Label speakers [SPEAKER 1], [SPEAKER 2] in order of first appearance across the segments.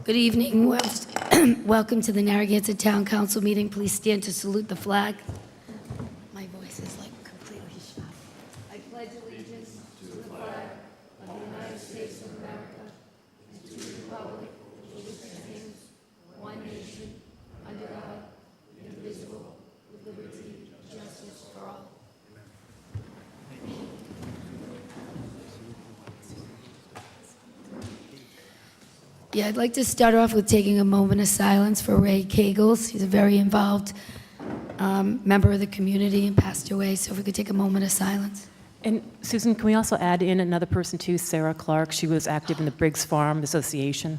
[SPEAKER 1] Good evening. Welcome to the Narragansett Town Council meeting. Please stand to salute the flag. My voice is like completely shot. I pledge allegiance to the flag of the United States of America and to the republic for which it stands, one nation, under God, indivisible, with liberty and justice for all. Yeah, I'd like to start off with taking a moment of silence for Ray Kagels. He's a very involved member of the community and passed away, so if we could take a moment of silence.
[SPEAKER 2] And Susan, can we also add in another person too, Sarah Clark? She was active in the Briggs Farm Association.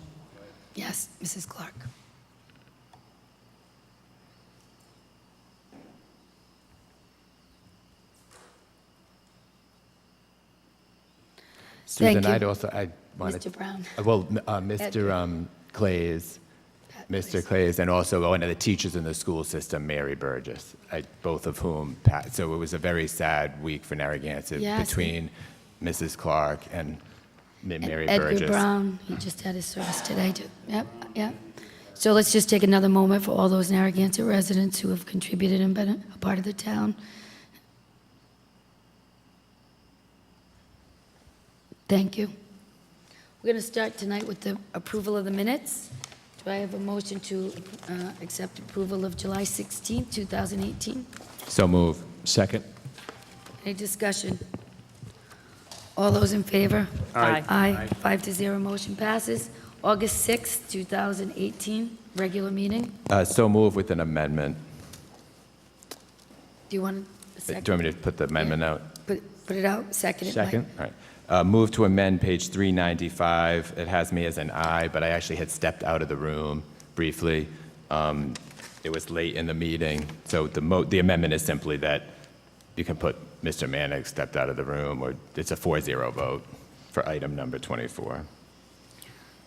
[SPEAKER 1] Yes, Mrs. Clark.
[SPEAKER 3] Susan,
[SPEAKER 1] Thank you.
[SPEAKER 3] I wanted,
[SPEAKER 1] Mr. Brown.
[SPEAKER 3] well, Mr. Clays, Mr. Clays, and also one of the teachers in the school system, Mary Burgess, both of whom passed. So it was a very sad week for Narragansett between Mrs. Clark and Mary Burgess.
[SPEAKER 1] Edgar Brown, he just had his service today too. Yep. So let's just take another moment for all those Narragansett residents who have contributed and been a part of the town. Thank you. We're going to start tonight with the approval of the minutes. Do I have a motion to accept approval of July 16, 2018?
[SPEAKER 3] So move.
[SPEAKER 4] Second.
[SPEAKER 1] Any discussion? All those in favor?
[SPEAKER 2] Aye.
[SPEAKER 1] Aye. 5-0, motion passes. August 6, 2018, regular meeting.
[SPEAKER 3] So move with an amendment.
[SPEAKER 1] Do you want a
[SPEAKER 3] Do
[SPEAKER 1] second?
[SPEAKER 3] you want me to put the amendment out?
[SPEAKER 1] Put it out, second it, Mike.
[SPEAKER 3] Second? All right. Move to amend page 395. It has me as an aye, but I actually had stepped out of the room briefly. It was late in the meeting, so the amendment is simply that you can put Mr. Manig stepped out of the room, or it's a 4-0 vote for item number 24.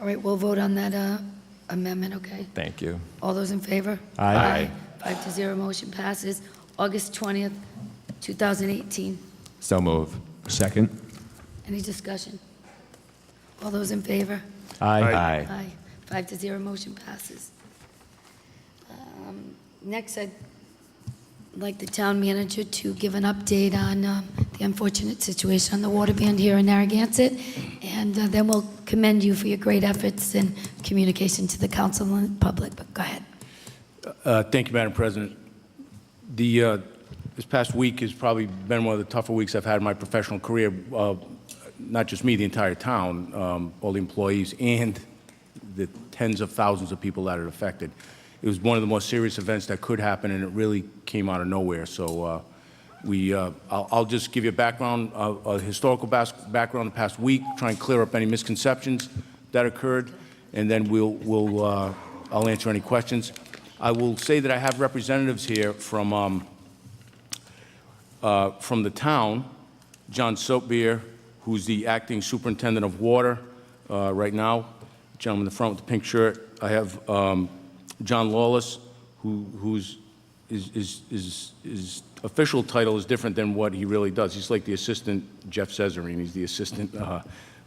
[SPEAKER 1] All right, we'll vote on that amendment, okay?
[SPEAKER 3] Thank you.
[SPEAKER 1] All those in favor?
[SPEAKER 3] Aye.
[SPEAKER 1] 5-0, motion passes. August 20th, 2018.
[SPEAKER 3] So move.
[SPEAKER 4] Second.
[SPEAKER 1] Any discussion? All those in favor?
[SPEAKER 3] Aye.
[SPEAKER 1] Aye. 5-0, motion passes. Next, I'd like the town manager to give an update on the unfortunate situation on the water band here in Narragansett, and then we'll commend you for your great efforts and communication to the council and the public, but go ahead.
[SPEAKER 5] Thank you, Madam President. This past week has probably been one of the tougher weeks I've had in my professional career. Not just me, the entire town, all the employees, and the tens of thousands of people that are affected. It was one of the most serious events that could happen, and it really came out of nowhere. So I'll just give you a background, a historical background the past week, try and clear up any misconceptions that occurred, and then I'll answer any questions. I will say that I have representatives here from the town, John Soapbeer, who's the acting superintendent of water right now, gentleman in the front with the pink shirt. I have John Lawless, whose official title is different than what he really does. He's like the assistant Jeff Cesarine. He's the assistant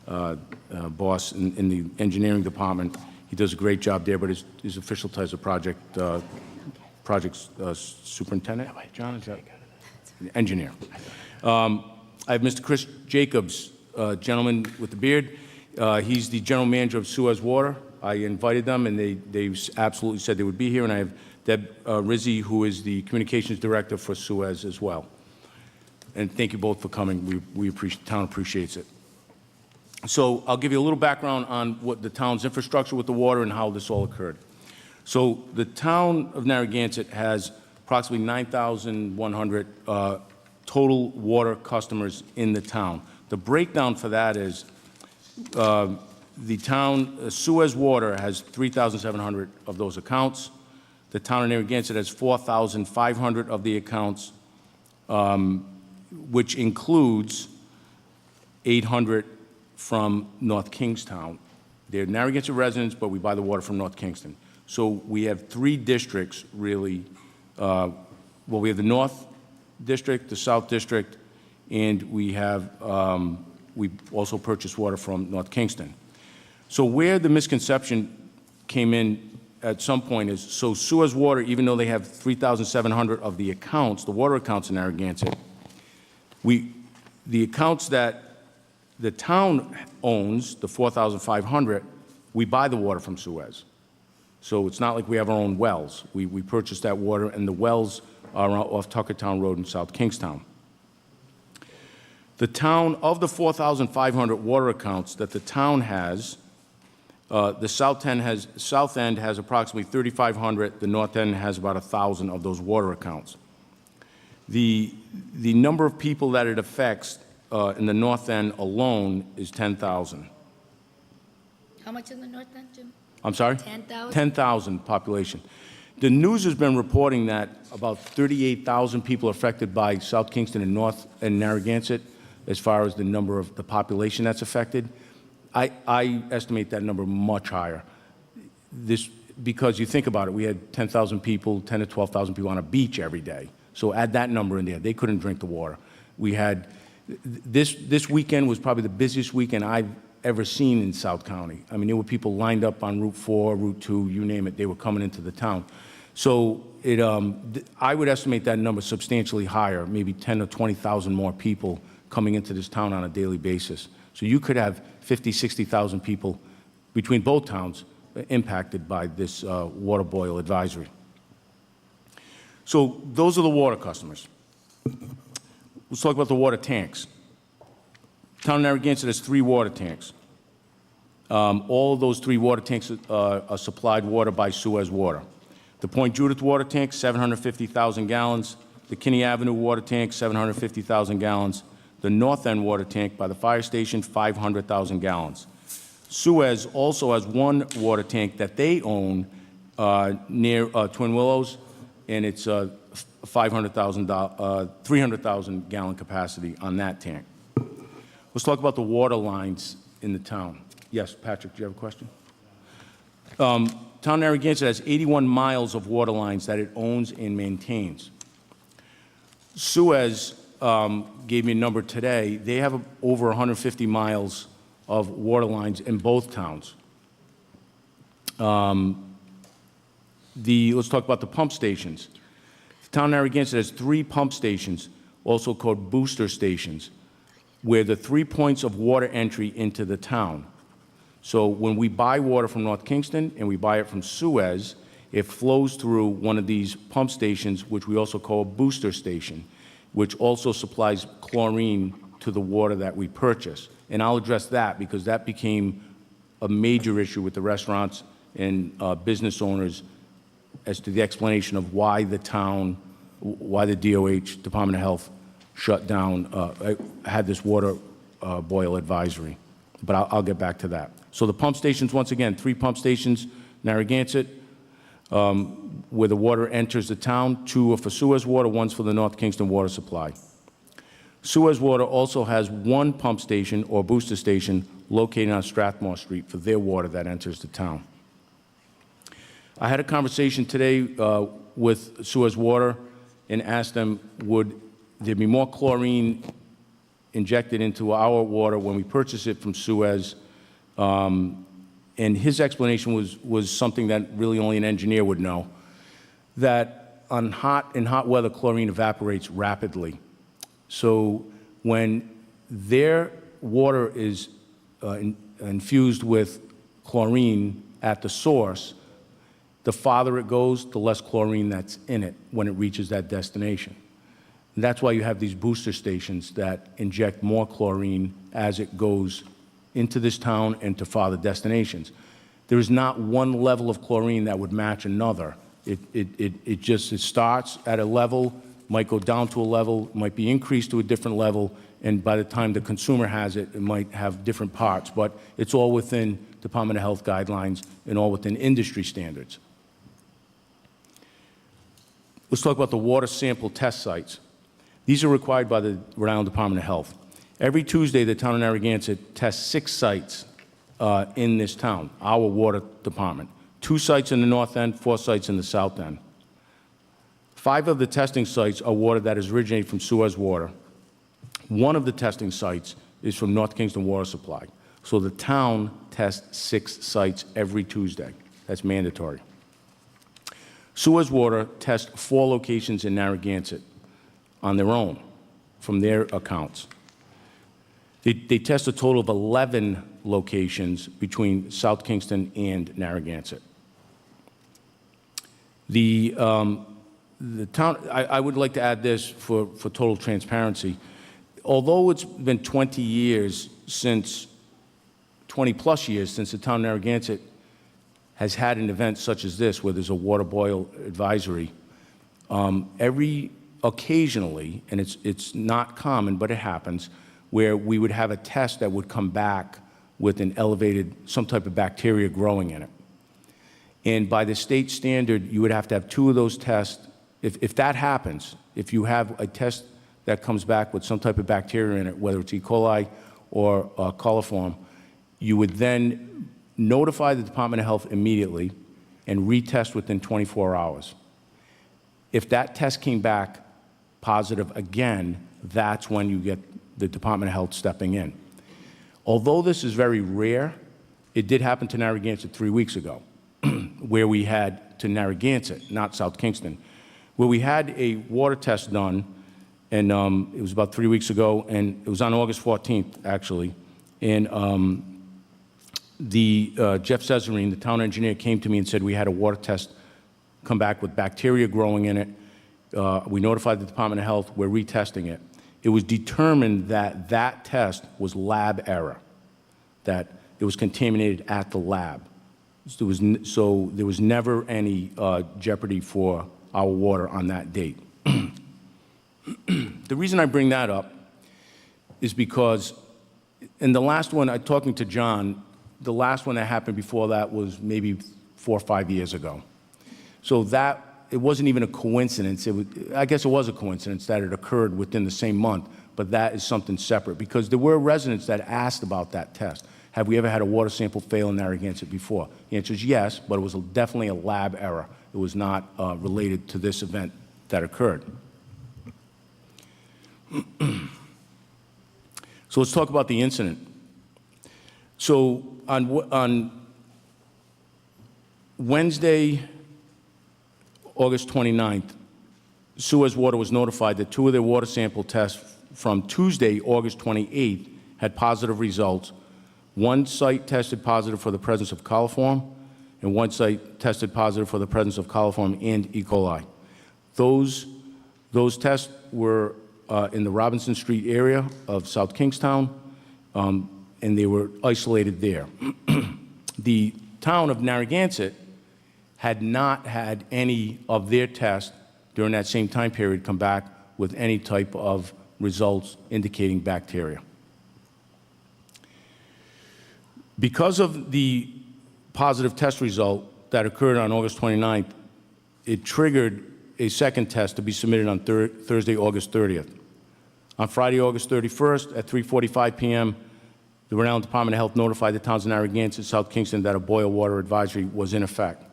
[SPEAKER 5] boss in the engineering department. He does a great job there, but his official title is a project superintendent. John, is that engineer? I have Mr. Chris Jacobs, gentleman with the beard. He's the general manager of Suez Water. I invited them, and they absolutely said they would be here. And I have Deb Rizzi, who is the communications director for Suez as well. And thank you both for coming. We appreciate, the town appreciates it. So I'll give you a little background on what the town's infrastructure with the water and how this all occurred. So the town of Narragansett has approximately 9,100 total water customers in the town. The breakdown for that is the town, Suez Water has 3,700 of those accounts. The town of Narragansett has 4,500 of the accounts, which includes 800 from North Kingstown. They're Narragansett residents, but we buy the water from North Kingston. So we have three districts, really. Well, we have the North District, the South District, and we also purchase water from North Kingston. So where the misconception came in at some point is, so Suez Water, even though they have 3,700 of the accounts, the water accounts in Narragansett, the accounts that the town owns, the 4,500, we buy the water from Suez. So it's not like we have our own wells. We purchase that water, and the wells are off Tuckertown Road in South Kingstown. The town, of the 4,500 water accounts that the town has, the south end has approximately 3,500. The north end has about 1,000 of those water accounts. The number of people that it affects in the north end alone is 10,000.
[SPEAKER 1] How much in the north end, Jim?
[SPEAKER 5] I'm sorry?
[SPEAKER 1] 10,000?
[SPEAKER 5] 10,000 population. The news has been reporting that about 38,000 people are affected by South Kingston and Narragansett as far as the number of the population that's affected. I estimate that number much higher. Because you think about it, we had 10,000 people, 10 to 12,000 people on a beach every day. So add that number in there. They couldn't drink the water. We had, this weekend was probably the busiest weekend I've ever seen in South County. I mean, there were people lined up on Route 4, Route 2, you name it. They were coming into the town. So I would estimate that number substantially higher, maybe 10 or 20,000 more people coming into this town on a daily basis. So you could have 50, 60,000 people between both towns impacted by this water boil advisory. So those are the water customers. Let's talk about the water tanks. Town of Narragansett has 3 water tanks. All of those 3 water tanks are supplied water by Suez Water. The Point Judith water tank, 750,000 gallons. The Kinney Avenue water tank, 750,000 gallons. The North End water tank by the fire station, 500,000 gallons. Suez also has 1 water tank that they own near Twin Willows, and it's 300,000 gallon capacity on that tank. Let's talk about the water lines in the town. Yes, Patrick, do you have a question? Town of Narragansett has 81 miles of water lines that it owns and maintains. Suez gave me a number today. They have over 150 miles of water lines in both towns. Let's talk about the pump stations. The town of Narragansett has 3 pump stations, also called booster stations, where the 3 points of water entry into the town. So when we buy water from North Kingston and we buy it from Suez, it flows through one of these pump stations, which we also call a booster station, which also supplies chlorine to the water that we purchase. And I'll address that because that became a major issue with the restaurants and business owners as to the explanation of why the town, why the DOH, Department of Health, shut down, had this water boil advisory. But I'll get back to that. So the pump stations, once again, 3 pump stations, Narragansett, where the water enters the town. 2 are for Suez Water, 1's for the North Kingston water supply. Suez Water also has 1 pump station or booster station located on Strathmore Street for their water that enters the town. I had a conversation today with Suez Water and asked them, would there be more chlorine injected into our water when we purchase it from Suez? And his explanation was something that really only an engineer would know, that in hot weather, chlorine evaporates rapidly. So when their water is infused with chlorine at the source, the farther it goes, the less chlorine that's in it when it reaches that destination. And that's why you have these booster stations that inject more chlorine as it goes into this town and to farther destinations. There is not one level of chlorine that would match another. It starts at a level, might go down to a level, might be increased to a different level, and by the time the consumer has it, it might have different parts, but it's all within Department of Health guidelines and all within industry standards. Let's talk about the water sample test sites. These are required by the Rhode Island Department of Health. Every Tuesday, the town of Narragansett tests 6 sites in this town, our water department. 2 sites in the north end, 4 sites in the south end. 5 of the testing sites are water that is originated from Suez Water. 1 of the testing sites is from North Kingston Water Supply. So the town tests 6 sites every Tuesday. That's mandatory. Suez Water tests 4 locations in Narragansett on their own, from their accounts. They test a total of 11 locations between South Kingston and Narragansett. The town, I would like to add this for total transparency. Although it's been 20 years since, 20-plus years since the town of Narragansett has had an event such as this, where there's a water boil advisory, occasionally, and it's not common, but it happens, where we would have a test that would come back with an elevated, some type of bacteria growing in it. And by the state standard, you would have to have 2 of those tests. If that happens, if you have a test that comes back with some type of bacteria in it, whether it's E. coli or coliform, you would then notify the Department of Health immediately and retest within 24 hours. If that test came back positive again, that's when you get the Department of Health stepping in. Although this is very rare, it did happen to Narragansett 3 weeks ago, where we had, to Narragansett, not South Kingston, where we had a water test done, and it was about 3 weeks ago, and it was on August 14th, actually, and Jeff Cesarine, the town engineer, came to me and said we had a water test come back with bacteria growing in it. We notified the Department of Health. We're retesting it. It was determined that that test was lab error, that it was contaminated at the lab. So there was never any jeopardy for our water on that date. The reason I bring that up is because in the last one, talking to John, the last one that happened before that was maybe 4 or 5 years ago. So that, it wasn't even a coincidence. I guess it was a coincidence that it occurred within the same month, but that is something separate, because there were residents that asked about that test. Have we ever had a water sample fail in Narragansett before? The answer is yes, but it was definitely a lab error. It was not related to this event that occurred. So let's talk about the incident. So on Wednesday, August 29th, Suez Water was notified that 2 of their water sample tests from Tuesday, August 28th, had positive results. One site tested positive for the presence of coliform, and one site tested positive for the presence of coliform and E. coli. Those tests were in the Robinson Street area of South Kingstown, and they were isolated there. The town of Narragansett had not had any of their tests during that same time period come back with any type of results indicating bacteria. Because of the positive test result that occurred on August 29th, it triggered a second test to be submitted on Thursday, August 30th. On Friday, August 31st at 3:45 p.m., the Rhode Island Department of Health notified the towns of Narragansett, South Kingston, that a boil water advisory was in effect.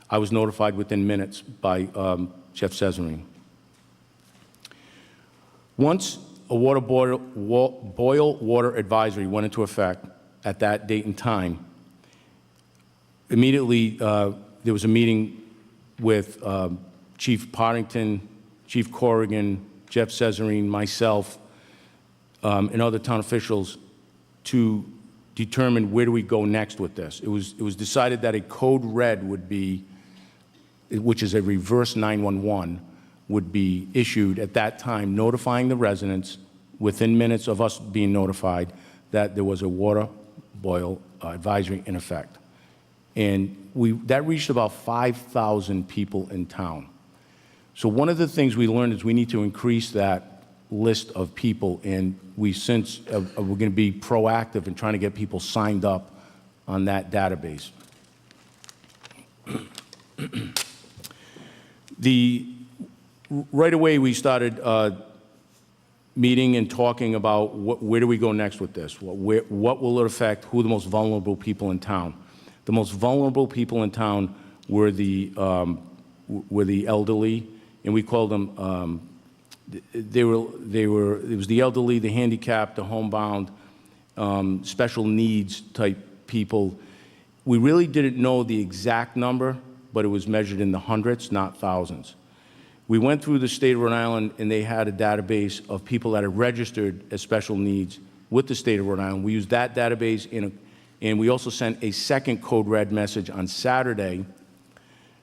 [SPEAKER 5] I was notified within minutes by Jeff Cesarine. Once a boil water advisory went into effect at that date and time, immediately there was a meeting with Chief Partington, Chief Corrigan, Jeff Cesarine, myself, and other town officials to determine where do we go next with this. It was decided that a code red would be, which is a reverse 911, would be issued at that time, notifying the residents within minutes of us being notified that there was a water boil advisory in effect. And that reached about 5,000 people in town. So one of the things we learned is we need to increase that list of people, and we're going to be proactive in trying to get people signed up on that database. Right away, we started meeting and talking about where do we go next with this? What will it affect? Who are the most vulnerable people in town? The most vulnerable people in town were the elderly, and we called them. It was the elderly, the handicapped, the homebound, special needs type people, We really didn't know the exact number, but it was measured in the hundreds, not thousands. We went through the state of Rhode Island, and they had a database of people that are registered as special needs with the state of Rhode Island. We used that database, and we also sent a second code red message on Saturday,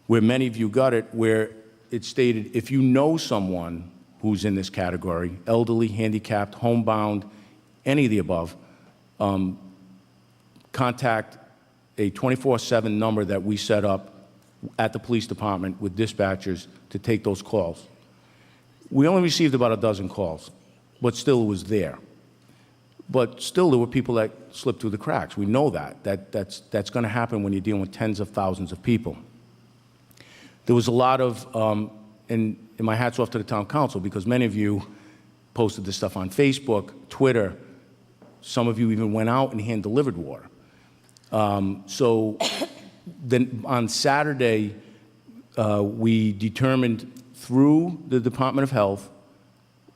[SPEAKER 5] where many of you got it, where it stated, if you know someone who's in this category, elderly, handicapped, homebound, any of the above, contact a 24/7 number that we set up at the police department with dispatchers to take those calls. We only received about a dozen calls, but still it was there. But still there were people that slipped through the cracks. We know that's going to happen when you're dealing with tens of thousands of people. There was a lot of, and my hat's off to the town council, because many of you posted this stuff on Facebook, Twitter. Some of you even went out and hand-delivered water. So then on Saturday, we determined through the Department of Health,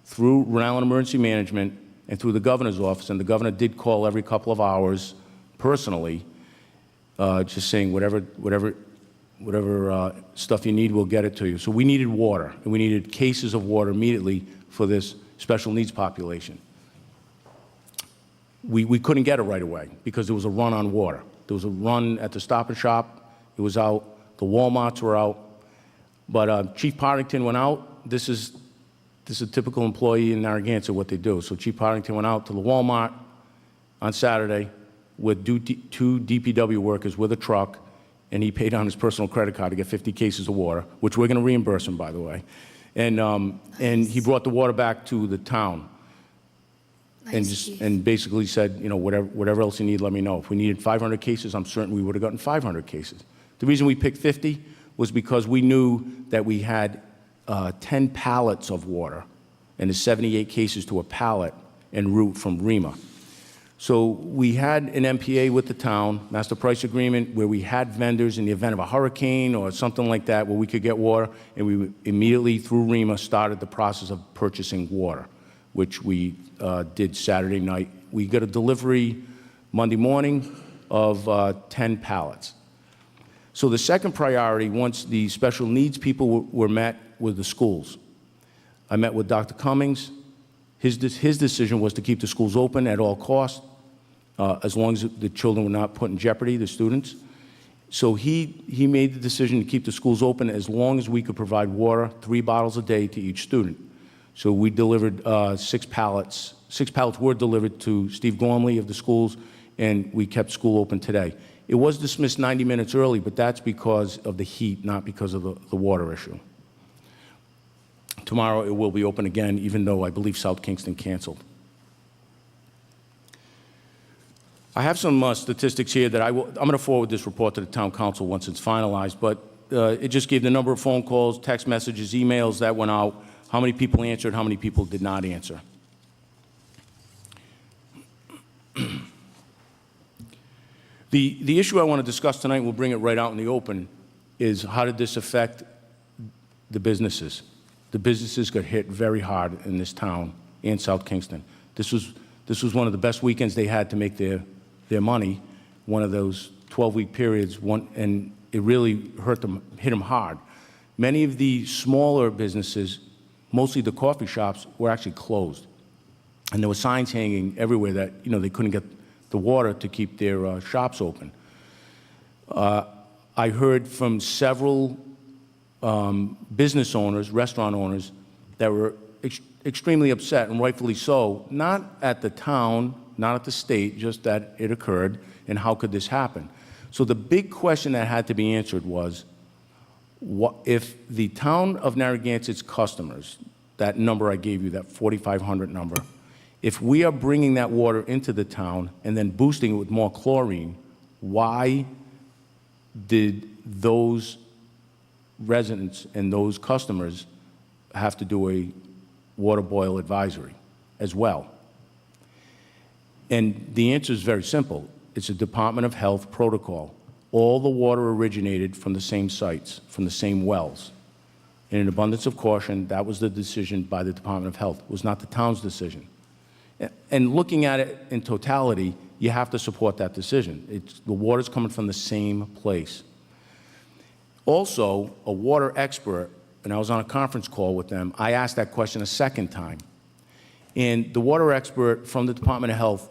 [SPEAKER 5] through Rhode Island Emergency Management, and through the governor's office, and the governor did call every couple of hours personally, just saying whatever stuff you need, we'll get it to you. So we needed water, and we needed cases of water immediately for this special needs population. We couldn't get it right away because there was a run on water. There was a run at the Stop and Shop. It was out. The Walmarts were out. But Chief Partington went out. This is a typical employee in Narragansett, what they do. So Chief Partington went out to the Walmart on Saturday with two DPW workers with a truck, and he paid on his personal credit card to get 50 cases of water, which we're going to reimburse him, by the way. And he brought the water back to the town. And basically said, you know, whatever else you need, let me know. If we needed 500 cases, I'm certain we would have gotten 500 cases. The reason we picked 50 was because we knew that we had 10 pallets of water, and there's 78 cases to a pallet en route from REMA. So we had an MPA with the town, master price agreement, where we had vendors in the event of a hurricane or something like that where we could get water, and we immediately, through REMA, started the process of purchasing water, which we did Saturday night. We got a delivery Monday morning of 10 pallets. So the second priority, once the special needs people were met, with the schools. I met with Dr. Cummings. His decision was to keep the schools open at all costs, as long as the children were not put in jeopardy, the students. So he made the decision to keep the schools open as long as we could provide water, 3 bottles a day to each student. So we delivered 6 pallets. 6 pallets were delivered to Steve Gormley of the schools, and we kept school open today. It was dismissed 90 minutes early, but that's because of the heat, not because of the water issue. Tomorrow it will be open again, even though I believe South Kingston canceled. I have some statistics here that I'm going to forward this report to the town council once it's finalized, but it just gave the number of phone calls, text messages, emails that went out, how many people answered, how many people did not answer. The issue I want to discuss tonight, we'll bring it right out in the open, is how did this affect the businesses? The businesses got hit very hard in this town and South Kingston. This was one of the best weekends they had to make their money, one of those 12-week periods, and it really hit them hard. Many of the smaller businesses, mostly the coffee shops, were actually closed. And there were signs hanging everywhere that, you know, they couldn't get the water to keep their shops open. I heard from several business owners, restaurant owners, that were extremely upset, and rightfully so, not at the town, not at the state, just that it occurred, and how could this happen? So the big question that had to be answered was, if the town of Narragansett's customers, that number I gave you, that 4,500 number, if we are bringing that water into the town and then boosting it with more chlorine, why did those residents and those customers have to do a water boil advisory as well? And the answer is very simple. It's a Department of Health protocol. All the water originated from the same sites, from the same wells. In an abundance of caution, that was the decision by the Department of Health. It was not the town's decision. And looking at it in totality, you have to support that decision. The water's coming from the same place. Also, a water expert, and I was on a conference call with them, I asked that question a second time. And the water expert from the Department of Health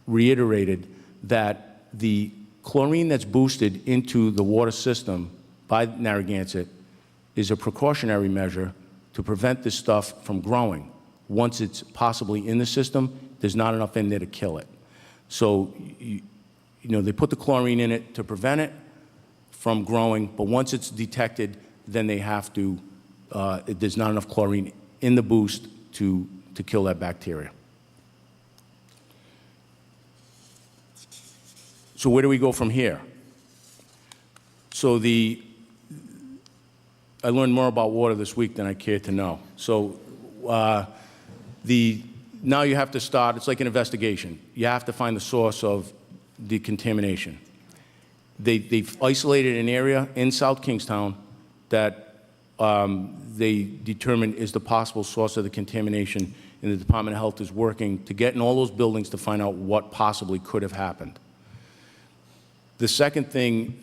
[SPEAKER 5] reiterated that the chlorine that's boosted into the water system by Narragansett is a precautionary measure to prevent this stuff from growing. Once it's possibly in the system, there's not enough in there to kill it. So, they put the chlorine in it to prevent it from growing, but once it's detected, then they have to, there's not enough chlorine in the boost to kill that bacteria. So where do we go from here? So I learned more about water this week than I cared to know. So now you have to start, it's like an investigation. You have to find the source of the contamination. They've isolated an area in South Kingstown that they determined is the possible source of the contamination, and the Department of Health is working to get in all those buildings to find out what possibly could have happened. The second thing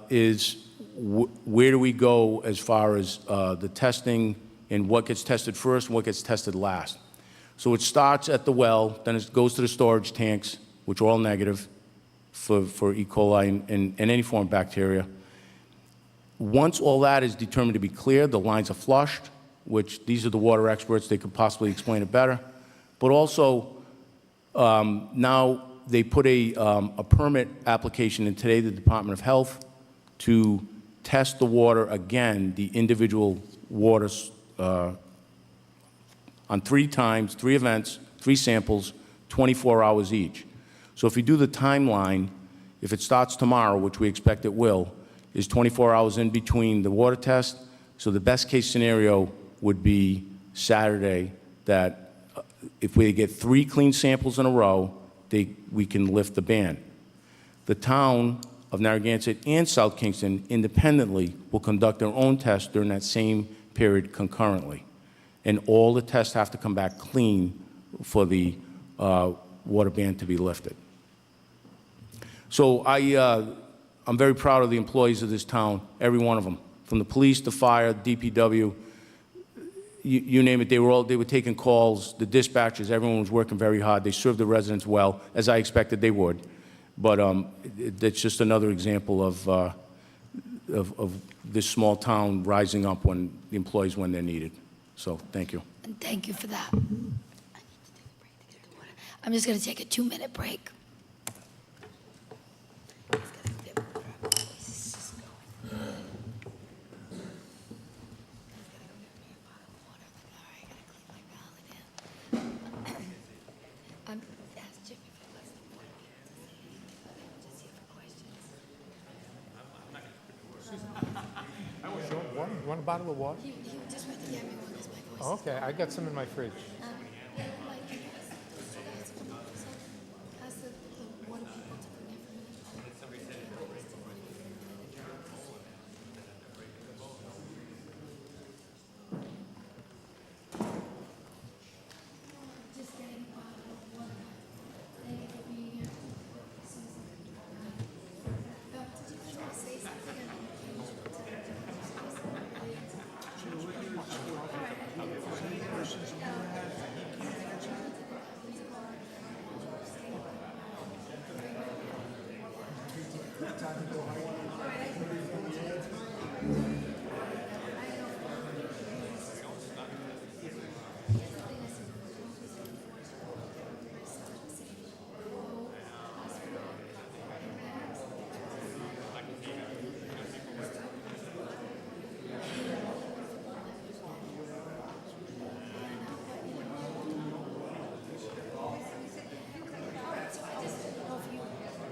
[SPEAKER 5] is where do we go as far as the testing and what gets tested first and what gets tested last. So it starts at the well, then it goes to the storage tanks, which are all negative for E. coli and any form of bacteria. Once all that is determined to be clear, the lines are flushed, which these are the water experts, they could possibly explain it better. But also, now they put a permit application in today, the Department of Health, to test the water again, the individual waters, on 3 times, 3 events, 3 samples, 24 hours each. So if you do the timeline, if it starts tomorrow, which we expect it will, is 24 hours in between the water test. So the best case scenario would be Saturday, that if we get 3 clean samples in a row, we can lift the ban. The town of Narragansett and South Kingston independently will conduct their own tests during that same period concurrently. And all the tests have to come back clean for the water ban to be lifted. So I'm very proud of the employees of this town, every one of them, from the police, the fire, DPW, you name it. They were taking calls, the dispatchers, everyone was working very hard. They served the residents well, as I expected they would. But it's just another example of this small town rising up when the employees, when they're needed. So thank you.
[SPEAKER 1] And thank you for that. I'm just going to take a 2-minute break.
[SPEAKER 4] You want a bottle of water?
[SPEAKER 1] He just went to get me one because my voice.
[SPEAKER 4] Oh, okay, I got some in my fridge.
[SPEAKER 1] Ask the water people to bring it for me. Just getting a bottle of water. Thank you for being here. Susan. Did you want to say something?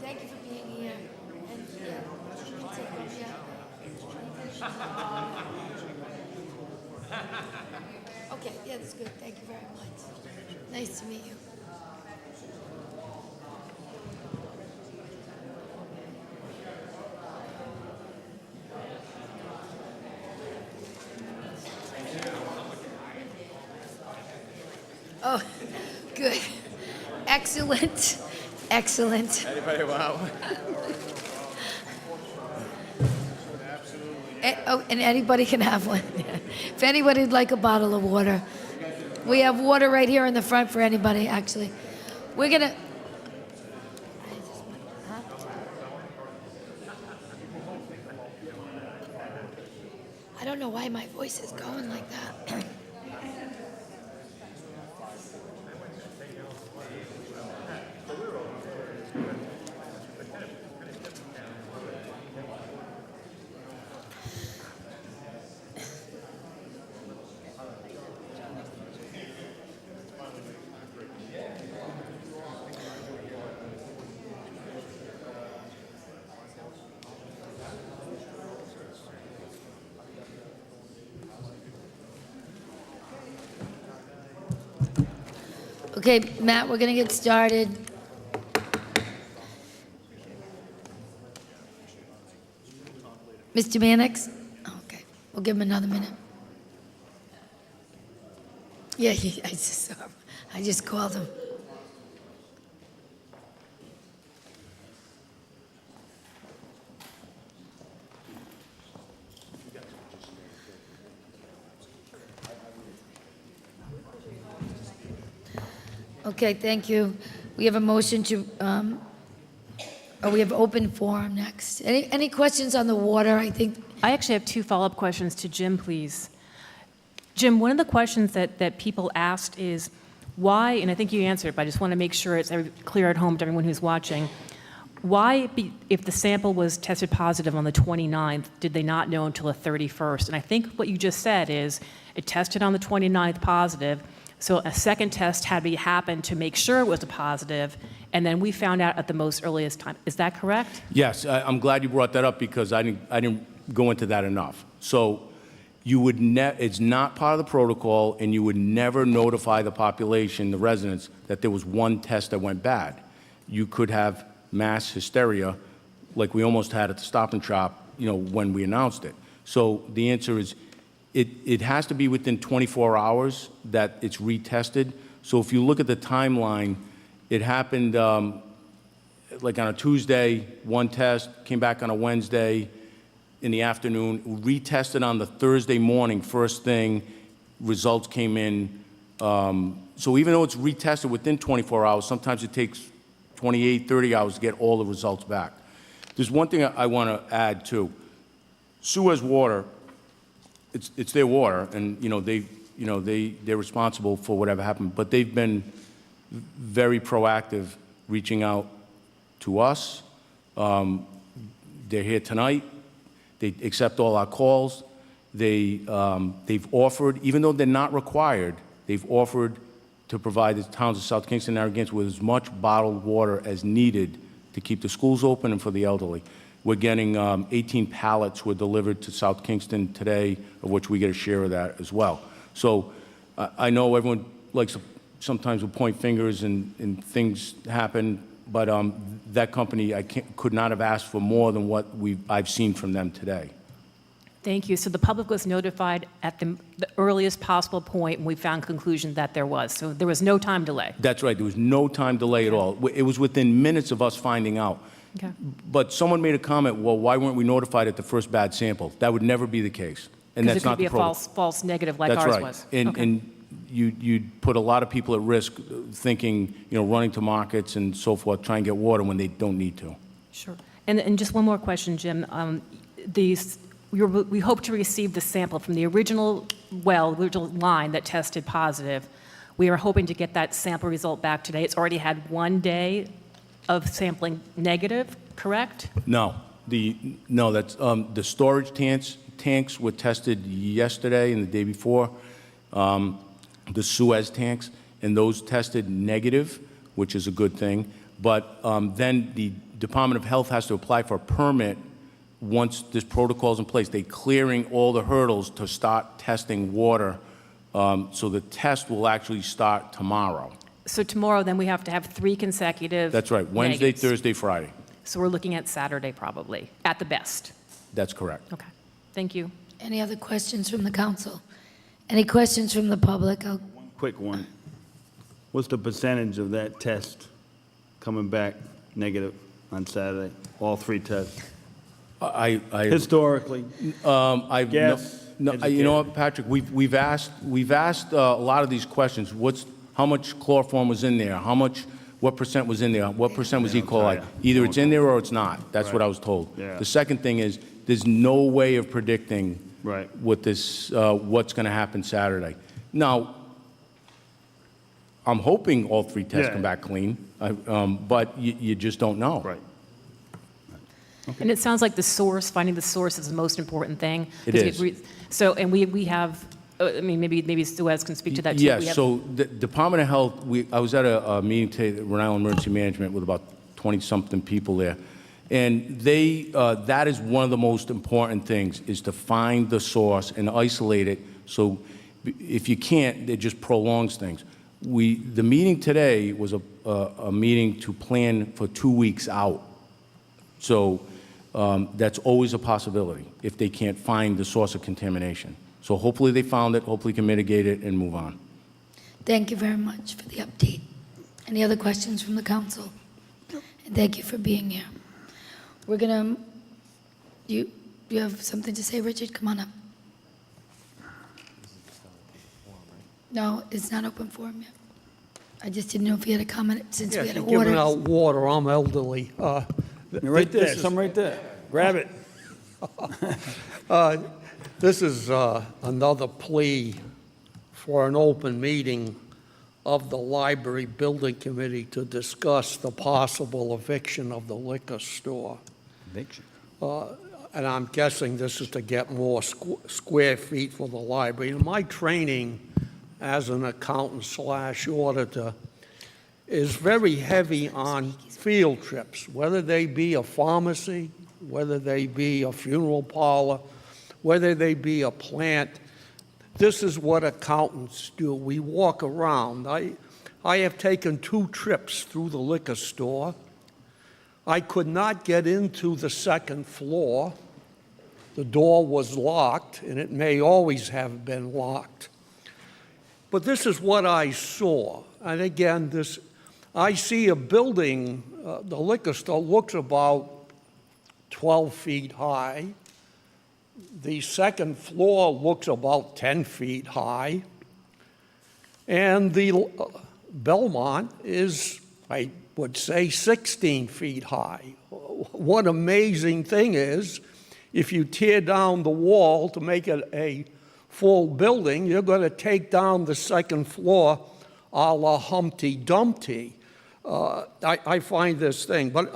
[SPEAKER 1] Thank you for being here. And okay, yeah, that's good. Thank you very much. Nice to meet you. Oh, good. Excellent, excellent.
[SPEAKER 3] Anybody want one?
[SPEAKER 1] Oh, and anybody can have one. If anybody'd like a bottle of water, we have water right here in the front for anybody, actually. We're gonna. I don't know why my voice is going like that. Okay, Matt, we're going to get started. Mr. Mannix? Okay, we'll give him another minute. Yeah, I just called him. Okay, thank you. We have a motion to, we have open forum next. Any questions on the water? I think,
[SPEAKER 2] I actually have 2 follow-up questions to Jim, please. Jim, one of the questions that people asked is why, and I think you answered, but I just want to make sure it's clear at home to everyone who's watching, why, if the sample was tested positive on the 29th, did they not know until the 31st? And I think what you just said is it tested on the 29th positive, so a second test had to happen to make sure it was a positive, and then we found out at the most earliest time. Is that correct?
[SPEAKER 5] Yes, I'm glad you brought that up because I didn't go into that enough. So you would it's not part of the protocol, and you would never notify the population, the residents, that there was one test that went bad. You could have mass hysteria, like we almost had at the Stop and Shop, when we announced it. So the answer is, it has to be within 24 hours that it's retested. So if you look at the timeline, it happened like on a Tuesday, one test, came back on a Wednesday in the afternoon, retested on the Thursday morning, first thing, results came in. So even though it's retested within 24 hours, sometimes it takes 28, 30 hours to get all the results back. There's one thing I want to add too. Suez Water, it's their water, and they're responsible for whatever happened. But they've been very proactive, reaching out to us. They're here tonight. They accept all our calls. They've offered, even though they're not required, they've offered to provide the towns of South Kingston and Narragansett with as much bottled water as needed to keep the schools open and for the elderly. We're getting 18 pallets were delivered to South Kingston today, of which we get a share of that as well. So I know everyone likes to sometimes will point fingers and things happen, but that company could not have asked for more than what I've seen from them today.
[SPEAKER 2] Thank you. So the public was notified at the earliest possible point, and we found conclusion that there was. So there was no time delay.
[SPEAKER 5] That's right. There was no time delay at all. It was within minutes of us finding out.
[SPEAKER 2] Okay.
[SPEAKER 5] But someone made a comment, well, why weren't we notified at the first bad sample? That would never be the case. And that's not the protocol.
[SPEAKER 2] Because it could be a false negative like
[SPEAKER 5] That's
[SPEAKER 2] ours
[SPEAKER 5] right.
[SPEAKER 2] was.
[SPEAKER 5] And,
[SPEAKER 2] Okay.
[SPEAKER 5] and you'd put a lot of people at risk thinking, running to markets and so forth, trying to get water when they don't need to.
[SPEAKER 2] Sure. And just one more question, Jim. We hope to receive the sample from the original original line that tested positive. We are hoping to get that sample result back today. It's already had 1 day of sampling negative, correct?
[SPEAKER 5] No, that's the storage tanks were tested yesterday and the day before, the Suez tanks, and those tested negative, which is a good thing. But then the Department of Health has to apply for a permit once this protocol is in place. They're clearing all the hurdles to start testing water. So the test will actually start tomorrow.
[SPEAKER 2] So tomorrow, then, we have to have 3 consecutive
[SPEAKER 5] That's right, Wednesday,
[SPEAKER 2] negatives.
[SPEAKER 5] Thursday, Friday.
[SPEAKER 2] So we're looking at Saturday, probably, at the best.
[SPEAKER 5] That's correct.
[SPEAKER 2] Okay. Thank you.
[SPEAKER 1] any other questions from the council? Any questions from the public?
[SPEAKER 6] Quick one. what's the percentage of that test coming back negative on Saturday? All 3 tests?
[SPEAKER 5] I
[SPEAKER 6] Historically,
[SPEAKER 5] I've
[SPEAKER 6] Yes,
[SPEAKER 5] you know what, Patrick? We've asked a lot of these questions. How much chloroform was in there? What percent was in there? What percent was E.
[SPEAKER 6] They don't
[SPEAKER 5] coli?
[SPEAKER 6] tell ya.
[SPEAKER 5] Either
[SPEAKER 6] They
[SPEAKER 5] it's
[SPEAKER 6] don't
[SPEAKER 5] in
[SPEAKER 6] tell
[SPEAKER 5] there or it's not. That's what
[SPEAKER 6] Right.
[SPEAKER 5] I was told.
[SPEAKER 6] Yeah.
[SPEAKER 5] The second thing is there's no way of predicting
[SPEAKER 6] Right.
[SPEAKER 5] what this what's going to happen Saturday. Now, I'm hoping all 3 tests
[SPEAKER 6] Yeah.
[SPEAKER 5] come back clean, but you just don't know.
[SPEAKER 6] right.
[SPEAKER 2] And it sounds like finding the source is the most important thing.
[SPEAKER 5] It
[SPEAKER 2] 'Cause we
[SPEAKER 5] is.
[SPEAKER 2] agree- So, and we have, I mean, maybe Suez can speak to that too. We
[SPEAKER 5] Yes,
[SPEAKER 2] have-
[SPEAKER 5] so the Department of Health, I was at a meeting today, Rhode Island Emergency Management, with about 20-something people there. And that is one of the most important things, is to find the source and isolate it. So if you can't, it just prolongs things. The meeting today was a meeting to plan for 2 weeks out. So that's always a possibility if they can't find the source of contamination. So hopefully they found it, hopefully can mitigate it and move on.
[SPEAKER 1] Thank you very much for the update. Any other questions from the council? And thank you for being here. We're gonna, you have something to say, Richard? Come on up. No, it's not open forum yet. I just didn't know if you had a comment since we
[SPEAKER 7] Yes,
[SPEAKER 1] had
[SPEAKER 7] you're
[SPEAKER 1] a order.
[SPEAKER 7] giving out water, I'm elderly.
[SPEAKER 6] You're right there, some right there. Grab it.
[SPEAKER 7] This is another plea for an open meeting of the Library Building Committee to discuss the possible eviction of the liquor store. And I'm guessing this is to get more square feet for the library. And my training as an accountant/auditor is very heavy on field trips, whether they be a pharmacy, whether they be a funeral parlor, whether they be a plant. This is what accountants do. We walk around. I have taken 2 trips through the liquor store. I could not get into the 2nd floor. The door was locked, and it may always have been locked. But this is what I saw. And again, I see a building, the liquor store looks about 12 feet high. The 2nd floor looks about 10 feet high. And the Belmont is, I would say, 16 feet high. What amazing thing is, if you tear down the wall to make it a full building, you're going to take down the 2nd floor a la Humpty Dumpty. I find this thing, but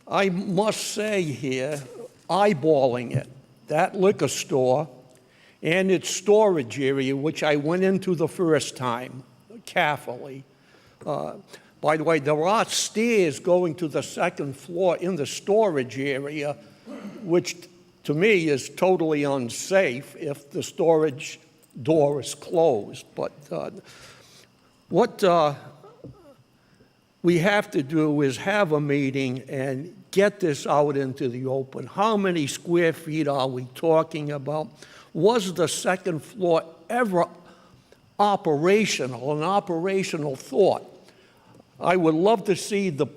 [SPEAKER 7] I must say here, eyeballing it, that liquor store and its storage area, which I went into the first time carefully. By the way, there are stairs going to the 2nd floor in the storage area, which to me is totally unsafe if the storage door is closed. But what we have to do is have a meeting and get this out into the open. How many square feet are we talking about? Was the 2nd floor ever operational, an operational thought? I would love to see the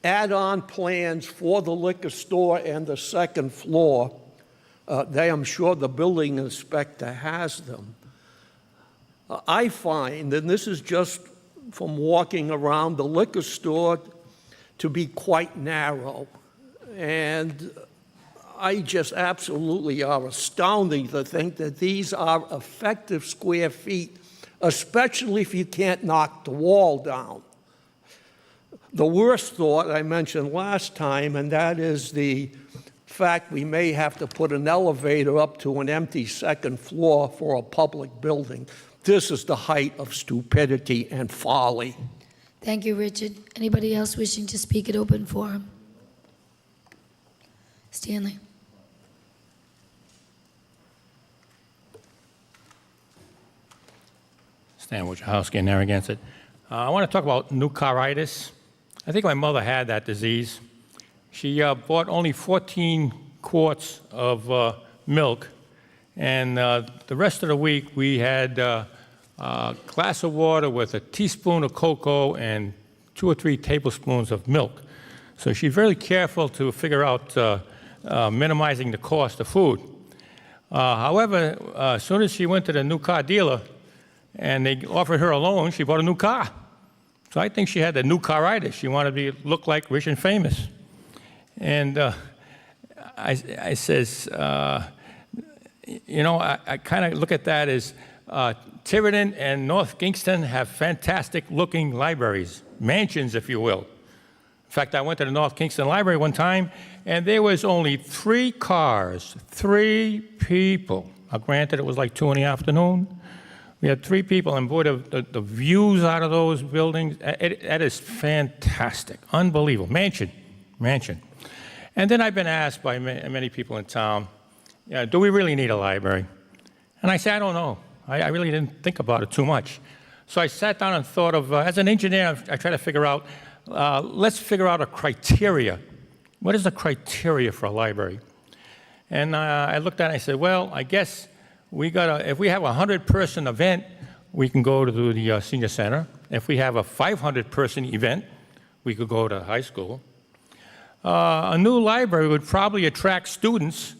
[SPEAKER 7] add-on plans for the liquor store and the 2nd floor. I'm sure the building inspector has them. I find, and this is just from walking around the liquor store, to be quite narrow. And I just absolutely are astounding to think that these are effective square feet, especially if you can't knock the wall down. The worst thought I mentioned last time, and that is the fact we may have to put an elevator up to an empty 2nd floor for a public building. This is the height of stupidity and folly.
[SPEAKER 1] Thank you, Richard. Anybody else wishing to speak at open forum? Stanley.
[SPEAKER 8] Stan Wojciechowski in Narragansett. I want to talk about nucaritis. I think my mother had that disease. She bought only 14 quarts of milk, and the rest of the week we had a glass of water with a teaspoon of cocoa and 2 or 3 tablespoons of milk. So she's very careful to figure out minimizing the cost of food. However, as soon as she went to the new car dealer and they offered her a loan, she bought a new car. So I think she had the new caritis. She wanted to look like rich and famous. And I says, you know, I kind of look at that as Tiverton and North Kingston have fantastic looking libraries, mansions, if you will. In fact, I went to the North Kingston Library one time, and there was only 3 cars, 3 people. Now, granted, it was like 2 in the afternoon. We had 3 people, and boy, the views out of those buildings, that is fantastic, unbelievable. Mansion. And then I've been asked by many people in town, do we really need a library? And I say, I don't know. I really didn't think about it too much. So I sat down and thought of, as an engineer, I try to figure out, let's figure out a criteria. What is the criteria for a library? And I looked at it and I said, well, I guess if we have a 100-person event, we can go to the senior center. If we have a 500-person event, we could go to high school. A new library would probably attract students.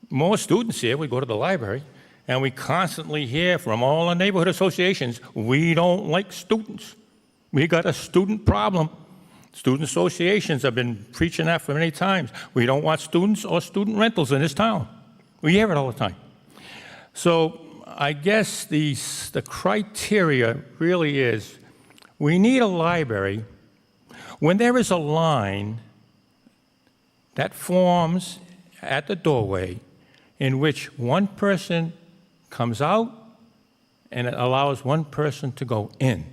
[SPEAKER 8] More students here would go to the library. And we constantly hear from all the neighborhood associations, we don't like students. We got a student problem. Student associations have been preaching that for many times. We don't want students or student rentals in this town. We hear it all the time. So I guess the criteria really is, we need a library when there is a line that forms at the doorway in which one person comes out and it allows one person to go in.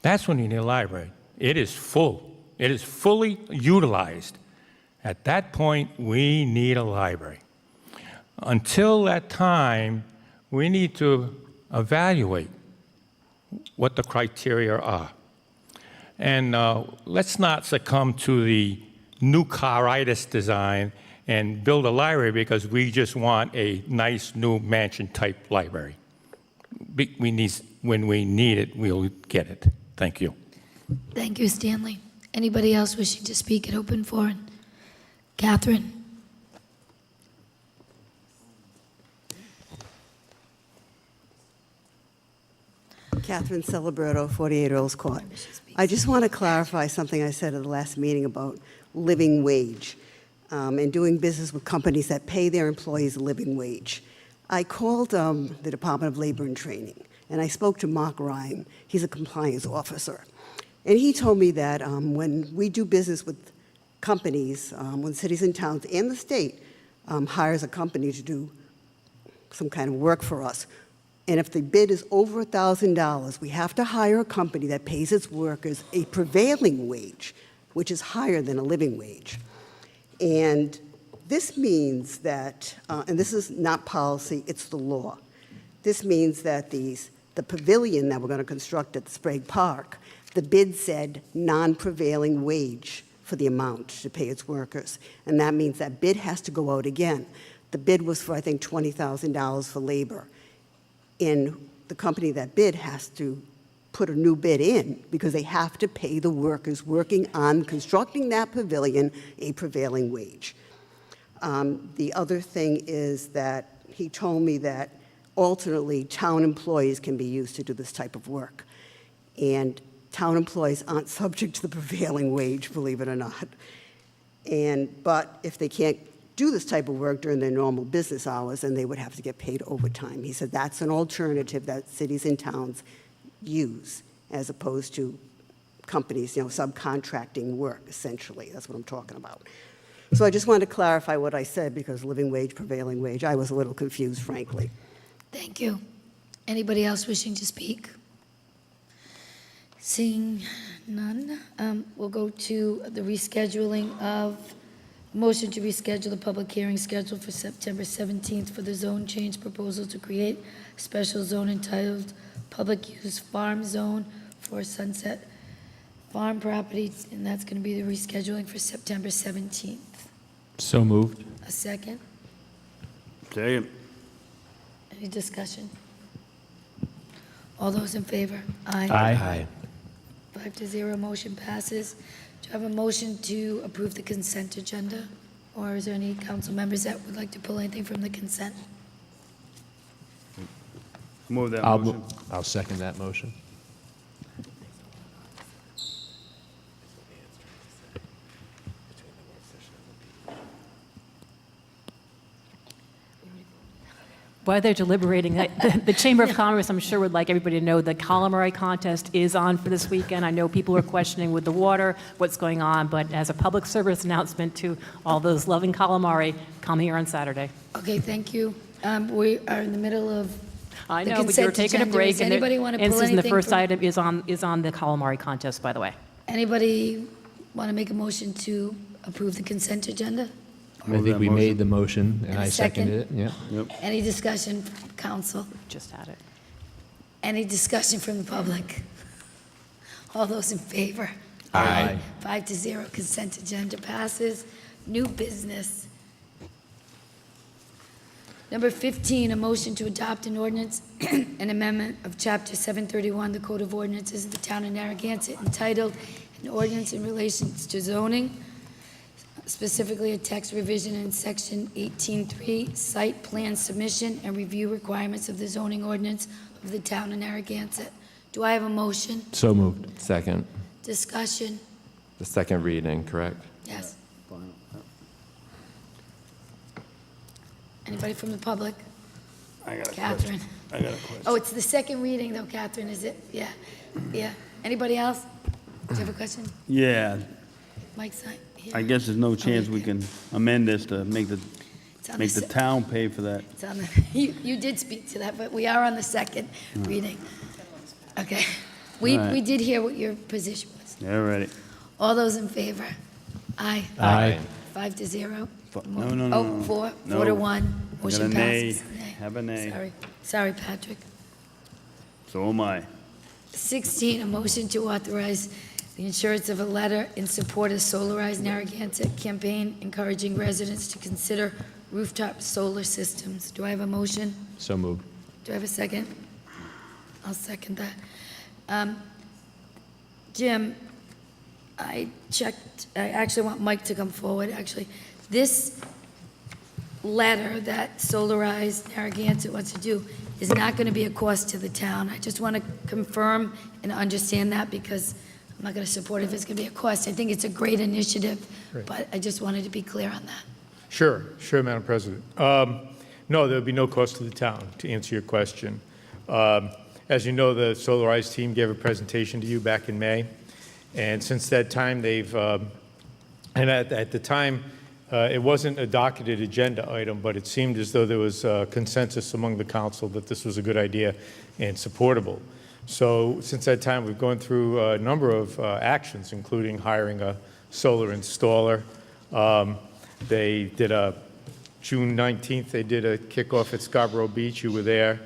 [SPEAKER 8] That's when you need a library. It is full. It is fully utilized. At that point, we need a library. Until that time, we need to evaluate what the criteria are. And let's not succumb to the new caritis design and build a library because we just want a nice new mansion-type library. When we need it, we'll get it. Thank you.
[SPEAKER 1] Thank you, Stanley. Anybody else wishing to speak at open forum? Catherine?
[SPEAKER 9] Catherine Celebrato, 48 Earls Court. I just want to clarify something I said at the last meeting about living wage and doing business with companies that pay their employees a living wage. I called the Department of Labor and Training, and I spoke to Mark Ryan. He's a compliance officer. And he told me that when we do business with companies, when cities and towns and the state hires a company to do some kind of work for us, and if the bid is over $1,000, we have to hire a company that pays its workers a prevailing wage, which is higher than a living wage. And this means that, and this is not policy, it's the law. This means that the pavilion that we're going to construct at the Sprague Park, the bid said non-prevailing wage for the amount to pay its workers. And that means that bid has to go out again. The bid was for, I think, $20,000 for labor. And the company that bid has to put a new bid in because they have to pay the workers working on constructing that pavilion a prevailing wage. The other thing is that he told me that alternately town employees can be used to do this type of work. And town employees aren't subject to the prevailing wage, believe it or not. But if they can't do this type of work during their normal business hours, then they would have to get paid overtime. He said that's an alternative that cities and towns use as opposed to companies, subcontracting work, essentially. That's what I'm talking about. So I just wanted to clarify what I said because living wage, prevailing wage, I was a little confused, frankly.
[SPEAKER 1] Thank you. Anybody else wishing to speak? Seeing none, we'll go to the rescheduling of, motion to reschedule the public hearing scheduled for September 17th for the zone change proposal to create a special zone entitled Public Use Farm Zone for Sunset Farm Properties, and that's going to be the rescheduling for September 17th.
[SPEAKER 3] So moved.
[SPEAKER 1] A second?
[SPEAKER 6] Second.
[SPEAKER 1] Any discussion? All those in favor? Aye.
[SPEAKER 3] Aye.
[SPEAKER 1] 5-0, motion passes. Do I have a motion to approve the consent agenda? Or is there any council members that would like to pull anything from the consent?
[SPEAKER 6] Move that motion.
[SPEAKER 10] I'll second that motion.
[SPEAKER 2] While they're deliberating, the Chamber of Commerce, I'm sure, would like everybody to know the calamari contest is on for this weekend. I know people are questioning with the water what's going on, but as a public service announcement to all those loving calamari, come here on Saturday.
[SPEAKER 1] Okay, thank you. We are in the middle of
[SPEAKER 2] I
[SPEAKER 1] the
[SPEAKER 2] know, but you're
[SPEAKER 1] consent
[SPEAKER 2] taking a
[SPEAKER 1] agenda.
[SPEAKER 2] break.
[SPEAKER 1] Does anybody want to pull
[SPEAKER 2] And
[SPEAKER 1] anything?
[SPEAKER 2] the first
[SPEAKER 1] from-
[SPEAKER 2] item is on the calamari contest, by the way.
[SPEAKER 1] Anybody want to make a motion to approve the consent agenda?
[SPEAKER 10] I
[SPEAKER 6] Move
[SPEAKER 10] think
[SPEAKER 6] that
[SPEAKER 10] we
[SPEAKER 6] motion.
[SPEAKER 10] made the motion, and
[SPEAKER 1] And a
[SPEAKER 10] I seconded it,
[SPEAKER 1] second?
[SPEAKER 10] yeah.
[SPEAKER 6] Yep.
[SPEAKER 1] Any discussion from council?
[SPEAKER 2] Just had it.
[SPEAKER 1] Any discussion from the public? All those in favor?
[SPEAKER 3] Aye.
[SPEAKER 1] 5-0, consent agenda passes. New business. Number 15, a motion to adopt an ordinance, an amendment of Chapter 731, the Code of Ordinances of the Town of Narragansett, entitled "An Ordinance in Relations to Zoning," specifically a text revision in Section 18.3, Site Plan Submission and Review Requirements of the Zoning Ordinance of the Town of Narragansett. Do I have a motion?
[SPEAKER 10] So moved.
[SPEAKER 3] Second.
[SPEAKER 1] Discussion?
[SPEAKER 3] The second reading, correct?
[SPEAKER 1] Yes. Anybody from the public?
[SPEAKER 6] I got a
[SPEAKER 1] Catherine?
[SPEAKER 6] question. I got a question.
[SPEAKER 1] Oh, it's the second reading, though, Catherine, is it? Yeah, yeah. Anybody else? Do you have a question?
[SPEAKER 6] Yeah,
[SPEAKER 1] Mike's not here.
[SPEAKER 6] I guess there's no chance we can amend this to make the
[SPEAKER 1] It's on
[SPEAKER 6] make the
[SPEAKER 1] se-
[SPEAKER 6] town pay for that.
[SPEAKER 1] It's on the, you did speak to that, but we are on the second reading. Okay. We
[SPEAKER 6] All right.
[SPEAKER 1] did hear what your position was.
[SPEAKER 6] Yeah, ready.
[SPEAKER 1] All those in favor? Aye.
[SPEAKER 10] Aye.
[SPEAKER 1] 5-0.
[SPEAKER 6] No, no, no,
[SPEAKER 1] Oh,
[SPEAKER 6] no.
[SPEAKER 1] 4
[SPEAKER 6] No.
[SPEAKER 1] to 1.
[SPEAKER 6] I got
[SPEAKER 1] Motion
[SPEAKER 6] a nay.
[SPEAKER 1] passes.
[SPEAKER 6] Have a nay.
[SPEAKER 1] Sorry. Sorry, Patrick.
[SPEAKER 6] So am I.
[SPEAKER 1] 16, a motion to authorize the insurance of a letter in support of Solarize Narragansett campaign encouraging residents to consider rooftop solar systems. Do I have a motion?
[SPEAKER 10] So moved.
[SPEAKER 1] Do I have a second? I'll second that. Jim, I checked, I actually want Mike to come forward, actually. This letter that Solarize Narragansett wants to do is not going to be a cost to the town. I just want to confirm and understand that because I'm not going to support it if it's going to be a cost. I think it's a great initiative,
[SPEAKER 8] Great.
[SPEAKER 1] but I just wanted to be clear on that.
[SPEAKER 8] Sure, Madam President. No, there would be no cost to the town, to answer your question. As you know, the Solarize team gave a presentation to you back in May, and since that time, they've, and at the time, it wasn't a docketed agenda item, but it seemed as though there was consensus among the council that this was a good idea and supportable. So since that time, we've gone through a number of actions, including hiring a solar installer. They did June 19th, they did a kickoff at Scarborough Beach. You were there.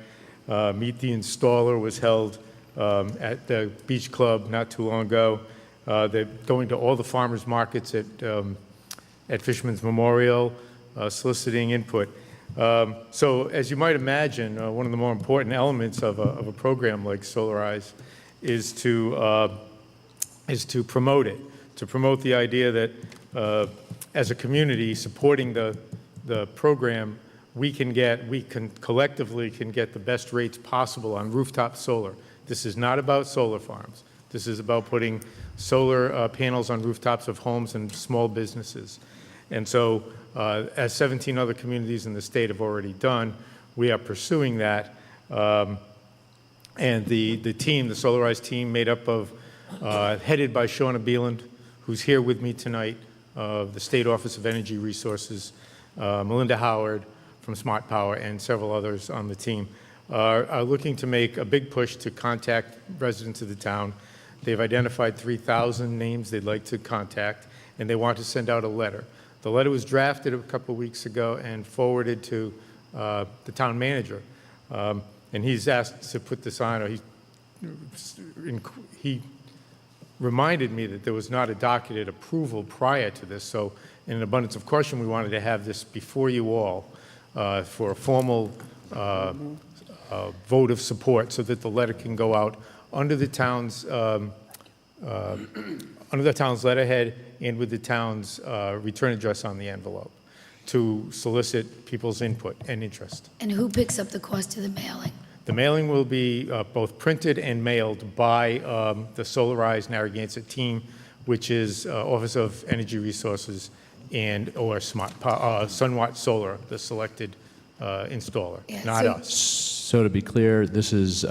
[SPEAKER 8] Meet the Installer was held at the Beach Club not too long ago. They're going to all the farmers markets at Fisherman's Memorial, soliciting input. So as you might imagine, one of the more important elements of a program like Solarize is to promote it, to promote the idea that as a community supporting the program, we collectively can get the best rates possible on rooftop solar. This is not about solar farms. This is about putting solar panels on rooftops of homes and small businesses. And so, as 17 other communities in the state have already done, we are pursuing that. And the team, the Solarize team, made up of, headed by Shauna Beeland, who's here with me tonight, the State Office of Energy Resources, Melinda Howard from Smart Power, and several others on the team, are looking to make a big push to contact residents of the town. They've identified 3,000 names they'd like to contact, and they want to send out a letter. The letter was drafted a couple of weeks ago and forwarded to the town manager, and he's asked to put this on, or he reminded me that there was not a docketed approval prior to this, so in an abundance of caution, we wanted to have this before you all for a formal
[SPEAKER 4] vote of support so that the letter can go out under the town's letterhead and with the town's return address on the envelope to solicit people's input and interest.
[SPEAKER 1] And who picks up the cost of the mailing?
[SPEAKER 4] The mailing will be both printed and mailed by the Solarize Narragansett team, which is Office of Energy Resources or Sunwatt Solar, the selected installer,
[SPEAKER 1] Yeah,
[SPEAKER 4] not
[SPEAKER 1] so-
[SPEAKER 4] us.
[SPEAKER 10] So to be clear, this is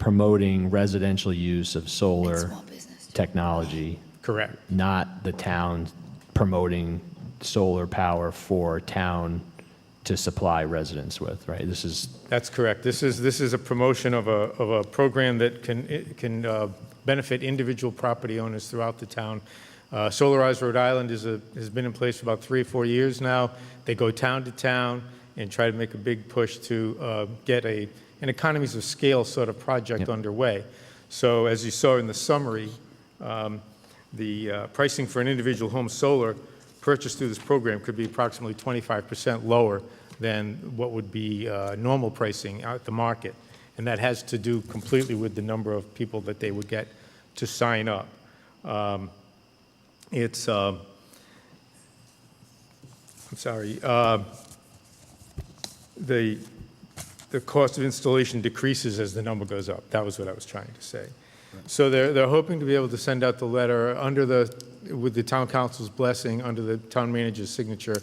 [SPEAKER 10] promoting residential use of
[SPEAKER 1] And
[SPEAKER 10] solar
[SPEAKER 1] small business.
[SPEAKER 10] technology,
[SPEAKER 4] Correct.
[SPEAKER 10] not the town promoting solar power for town to supply residents with, right? This is,
[SPEAKER 4] That's correct. This is a promotion of a program that can benefit individual property owners throughout the town. Solarize Rhode Island has been in place for about 3 or 4 years now. They go town to town and try to make a big push to get an economies of scale sort of project underway. So as you saw in the summary, the pricing for an individual home solar purchased through this program could be approximately 25% lower than what would be normal pricing out the market. And that has to do completely with the number of people that they would get to sign up. The cost of installation decreases as the number goes up. That was what I was trying to say. So they're hoping to be able to send out the letter with the town council's blessing, under the town manager's signature,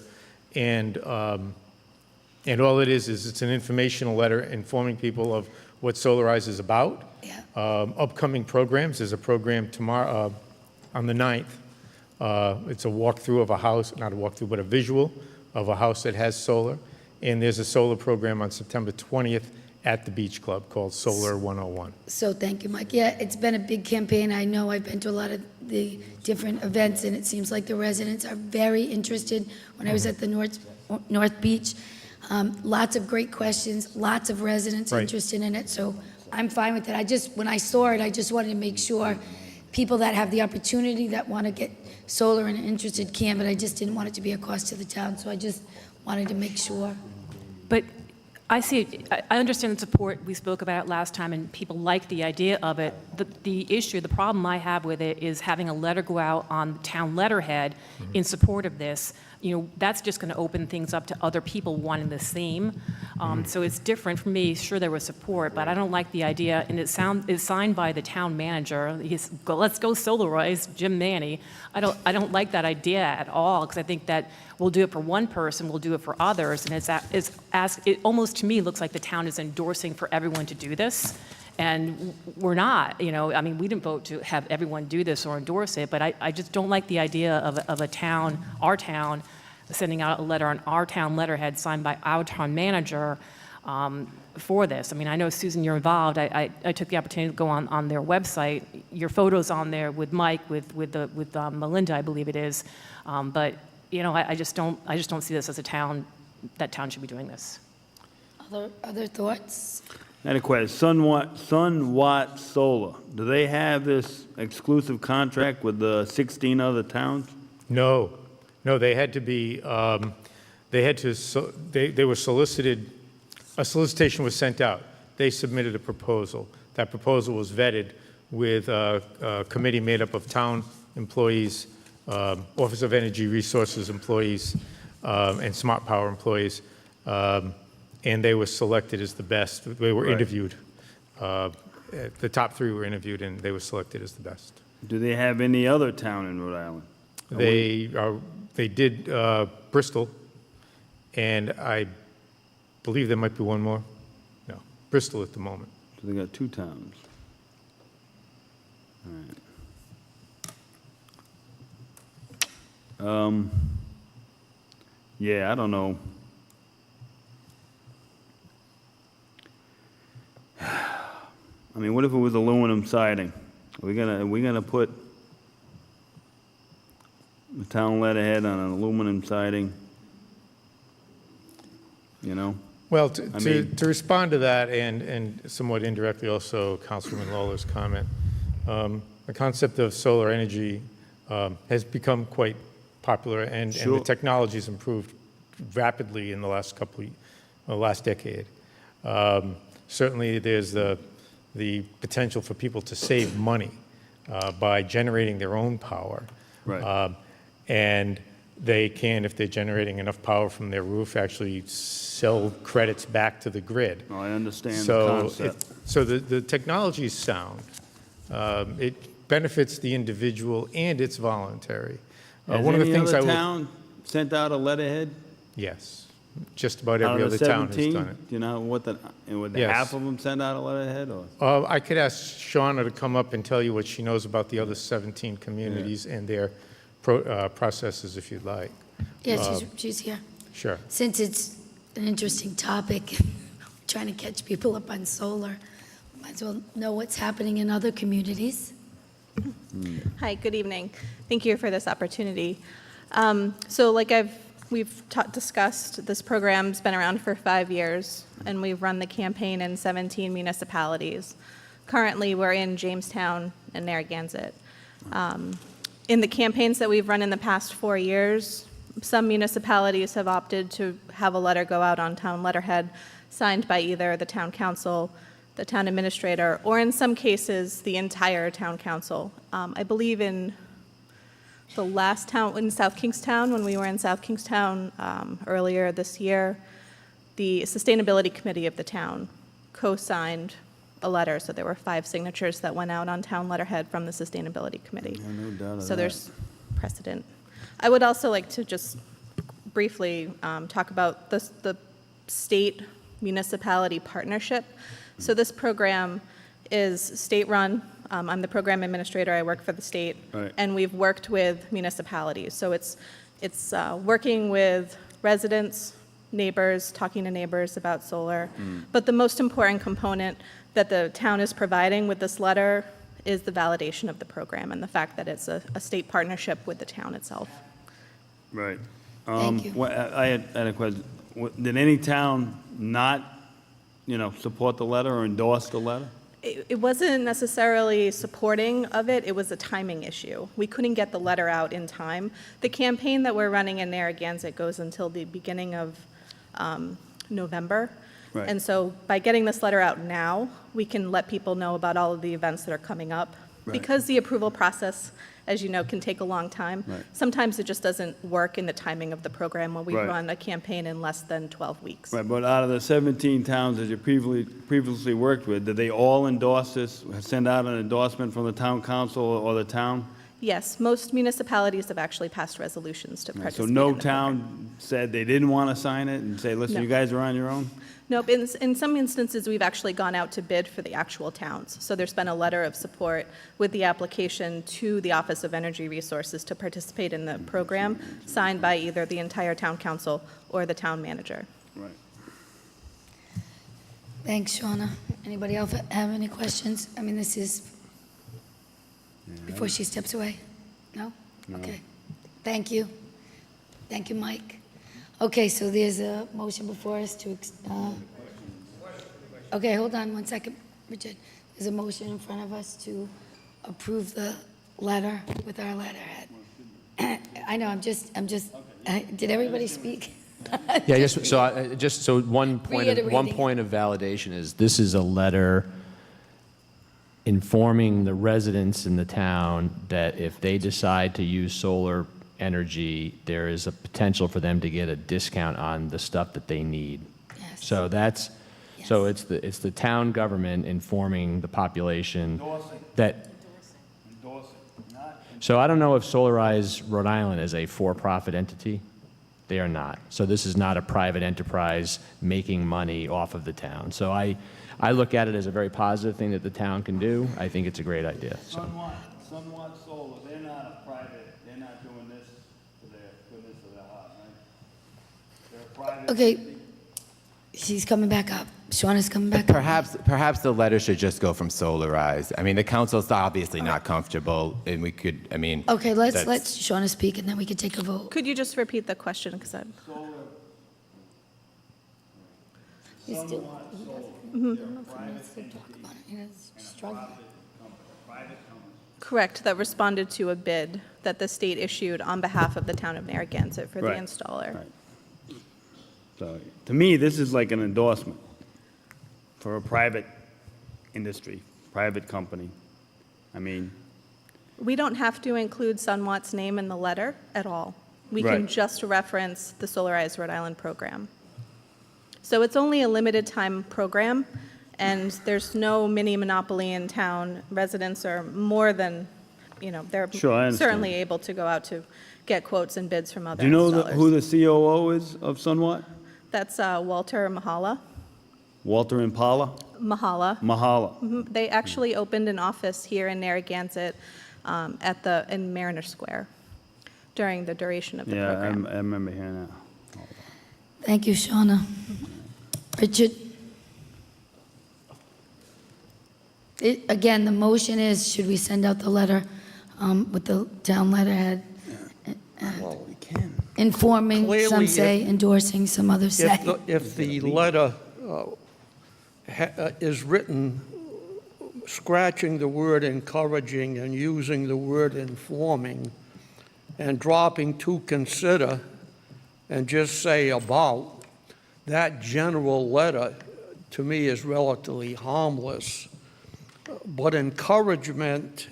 [SPEAKER 4] and all it is it's an informational letter informing people of what Solarize is about.
[SPEAKER 1] Yeah.
[SPEAKER 4] Upcoming programs. There's a program tomorrow on the 9th. It's a walkthrough of a house, not a walkthrough, but a visual of a house that has solar. And there's a solar program on September 20th at the Beach Club called Solar 101.
[SPEAKER 1] So thank you, Mike. Yeah, it's been a big campaign. I know I've been to a lot of the different events, and it seems like the residents are very interested. When I was at the North Beach, lots of great questions, lots of residents
[SPEAKER 4] Right.
[SPEAKER 1] interested in it, so I'm fine with it. When I saw it, I just wanted to make sure people that have the opportunity, that want to get solar and are interested can, but I just didn't want it to be a cost to the town, so I just wanted to make sure.
[SPEAKER 2] But I see, I understand the support, we spoke about it last time, and people like the idea of it. The issue, the problem I have with it is having a letter go out on town letterhead in support of this. You know, that's just going to open things up to other people wanting the same. So it's different for me. Sure, there was support, but I don't like the idea, and it's signed by the town manager. Let's go Solarize, Jim Manny. I don't like that idea at all, because I think that we'll do it for one person, we'll do it for others, and it almost to me looks like the town is endorsing for everyone to do this. And we're not, you know, I mean, we didn't vote to have everyone do this or endorse it, but I just don't like the idea of a town, our town, sending out a letter on our town letterhead signed by our town manager for this. I mean, I know, Susan, you're involved. I took the opportunity to go on their website. Your photo's on there with Mike, with Melinda, I believe it is. But, you know, I just don't see this as a town, that town should be doing this.
[SPEAKER 1] Other thoughts?
[SPEAKER 6] I had a question. Sunwatt Solar, do they have this exclusive contract with the 16 other towns?
[SPEAKER 4] No, they had to be, they were solicited, a solicitation was sent out. They submitted a proposal. That proposal was vetted with a committee made up of town employees, Office of Energy Resources employees, and Smart Power employees, and they were selected as the best. They were interviewed. The top 3 were interviewed, and they were selected as the best.
[SPEAKER 6] Do they have any other town in Rhode Island?
[SPEAKER 4] They did Bristol, and I believe there might be one more. No, Bristol at the moment.
[SPEAKER 6] So they got 2 towns. All right. Yeah, I don't know. I mean, what if it was aluminum siding? Are we gonna put the town letterhead on an aluminum siding? You know?
[SPEAKER 4] Well,
[SPEAKER 6] I mean-
[SPEAKER 4] to respond to that, and somewhat indirectly also Councilman Lawler's comment, the concept of solar energy has become quite popular, and
[SPEAKER 6] Sure.
[SPEAKER 4] the technology has improved rapidly in the last last decade. Certainly, there's the potential for people to save money by generating their own power.
[SPEAKER 6] Right.
[SPEAKER 4] And they can, if they're generating enough power from their roof, actually sell credits back to the grid.
[SPEAKER 6] Oh, I understand the
[SPEAKER 4] So,
[SPEAKER 6] concept.
[SPEAKER 4] so the technology is sound. It benefits the individual and it's voluntary.
[SPEAKER 6] Has
[SPEAKER 4] One of the
[SPEAKER 6] any
[SPEAKER 4] things
[SPEAKER 6] other
[SPEAKER 4] I will,
[SPEAKER 6] town sent out a letterhead?
[SPEAKER 4] yes, just about
[SPEAKER 6] Out
[SPEAKER 4] every
[SPEAKER 6] of
[SPEAKER 4] other
[SPEAKER 6] the
[SPEAKER 4] town has
[SPEAKER 6] 17?
[SPEAKER 4] done it.
[SPEAKER 6] Do you know what would
[SPEAKER 4] Yes.
[SPEAKER 6] half of them send out a letterhead, or?
[SPEAKER 4] I could ask Shauna to come up and tell you what she knows about the other 17 communities and their processes, if you'd like.
[SPEAKER 1] Yeah, she's here.
[SPEAKER 4] Sure.
[SPEAKER 1] Since it's an interesting topic, trying to catch people up on solar, might as well know what's happening in other communities.
[SPEAKER 11] Hi, good evening. Thank you for this opportunity. So like we've discussed, this program's been around for 5 years, and we've run the campaign in 17 municipalities. Currently, we're in Jamestown and Narragansett. In the campaigns that we've run in the past 4 years, some municipalities have opted to have a letter go out on town letterhead signed by either the town council, the town administrator, or in some cases, the entire town council. I believe in the last town, in South Kingstown, when we were in South Kingstown earlier this year, the Sustainability Committee of the town co-signed a letter, so there were 5 signatures that went out on town letterhead from the Sustainability Committee.
[SPEAKER 6] No doubt of
[SPEAKER 11] So
[SPEAKER 6] that.
[SPEAKER 11] there's precedent. I would also like to just briefly talk about the state municipality partnership. So this program is state-run. I'm the program administrator. I work for the state.
[SPEAKER 6] Right.
[SPEAKER 11] And we've worked with municipalities. So it's working with residents, neighbors, talking to neighbors about solar. But the most important component that the town is providing with this letter is the validation of the program and the fact that it's a state partnership with the town itself.
[SPEAKER 6] Right.
[SPEAKER 1] Thank you.
[SPEAKER 6] I had a question. Did any town not, support the letter or endorse the letter?
[SPEAKER 11] It wasn't necessarily supporting of it, it was a timing issue. We couldn't get the letter out in time. The campaign that we're running in Narragansett goes until the beginning of November.
[SPEAKER 6] Right.
[SPEAKER 11] And so by getting this letter out now, we can let people know about all of the events that are coming up.
[SPEAKER 6] Right.
[SPEAKER 11] Because the approval process, as you know, can take a long time.
[SPEAKER 6] Right.
[SPEAKER 11] Sometimes it just doesn't work in the timing of the program when we
[SPEAKER 6] Right.
[SPEAKER 11] run a campaign in less than 12 weeks.
[SPEAKER 6] Right, but out of the 17 towns that you previously worked with, did they all endorse this, send out an endorsement from the town council or the town?
[SPEAKER 11] Yes, most municipalities have actually passed resolutions to
[SPEAKER 6] So
[SPEAKER 11] participate
[SPEAKER 6] no
[SPEAKER 11] in the program.
[SPEAKER 6] town said they didn't want to sign it and say, listen,
[SPEAKER 11] No.
[SPEAKER 6] you guys are on your own?
[SPEAKER 11] Nope, in some instances, we've actually gone out to bid for the actual towns. So there's been a letter of support with the application to the Office of Energy Resources to participate in the program, signed by either the entire town council or the town manager.
[SPEAKER 6] Right.
[SPEAKER 1] Thanks, Shauna. Anybody else have any questions? I mean, this is before she steps away? No? Okay. Thank you. Thank you, Mike. Okay, so there's a motion before us to, okay, hold on one second, Richard. There's a motion in front of us to approve the letter with our letterhead. I know, I'm just, did everybody speak?
[SPEAKER 10] Yeah, just so one point
[SPEAKER 1] Reiterating.
[SPEAKER 10] of validation is this is a letter informing the residents in the town that if they decide to use solar energy, there is a potential for them to get a discount on the stuff that they need.
[SPEAKER 1] Yes.
[SPEAKER 10] So that's,
[SPEAKER 1] Yes.
[SPEAKER 10] so it's the town government informing the population that. So I don't know if Solarize Rhode Island is a for-profit entity. They are not. So this is not a private enterprise making money off of the town. So I look at it as a very positive thing that the town can do. I think it's a great idea. So.
[SPEAKER 6] Somewhat solar, they're not a private, they're not doing this for their goodness of their heart, right? They're a private.
[SPEAKER 1] Okay, she's coming back up. Shauna's coming back up.
[SPEAKER 3] Perhaps the letter should just go from Solarize. I mean, the council's obviously not comfortable, and we could, I mean.
[SPEAKER 1] Okay, let's
[SPEAKER 3] that's-
[SPEAKER 1] let Shauna speak, and then we can take a vote.
[SPEAKER 11] Could you just repeat the question, because I'm...
[SPEAKER 1] He's still, I don't know if he wants to talk about it. He's struggling.
[SPEAKER 11] Correct, that responded to a bid that the state issued on behalf of the town of Narragansett for the
[SPEAKER 6] Right.
[SPEAKER 11] installer.
[SPEAKER 6] Right. So, to me, this is like an endorsement for a private industry, private company. I mean,
[SPEAKER 11] We don't have to include Sunwatt's name in the letter at all. We can
[SPEAKER 6] Right.
[SPEAKER 11] just reference the Solarized Rhode Island program. So it's only a limited time program, and there's no mini monopoly in town. Residents are more than, they're
[SPEAKER 6] Sure, I understand.
[SPEAKER 11] certainly able to go out to get quotes and bids from other
[SPEAKER 6] do you know
[SPEAKER 11] installers.
[SPEAKER 6] who the COO is of Sunwatt?
[SPEAKER 11] That's Walter Mahala.
[SPEAKER 6] Walter Impala?
[SPEAKER 11] Mahala.
[SPEAKER 6] Mahala.
[SPEAKER 11] They actually opened an office here in Narragansett in Mariner Square during the duration of the
[SPEAKER 6] Yeah,
[SPEAKER 11] program.
[SPEAKER 6] I remember hearing that.
[SPEAKER 1] Thank you, Shauna. Richard? Again, the motion is, should we send out the letter with the town letterhead
[SPEAKER 7] Well, we can.
[SPEAKER 1] informing, some
[SPEAKER 7] Clearly,
[SPEAKER 1] say endorsing, some others say.
[SPEAKER 7] If the letter is written scratching the word encouraging and using the word informing and dropping to consider and just say about, that general letter, to me, is relatively harmless. But encouragement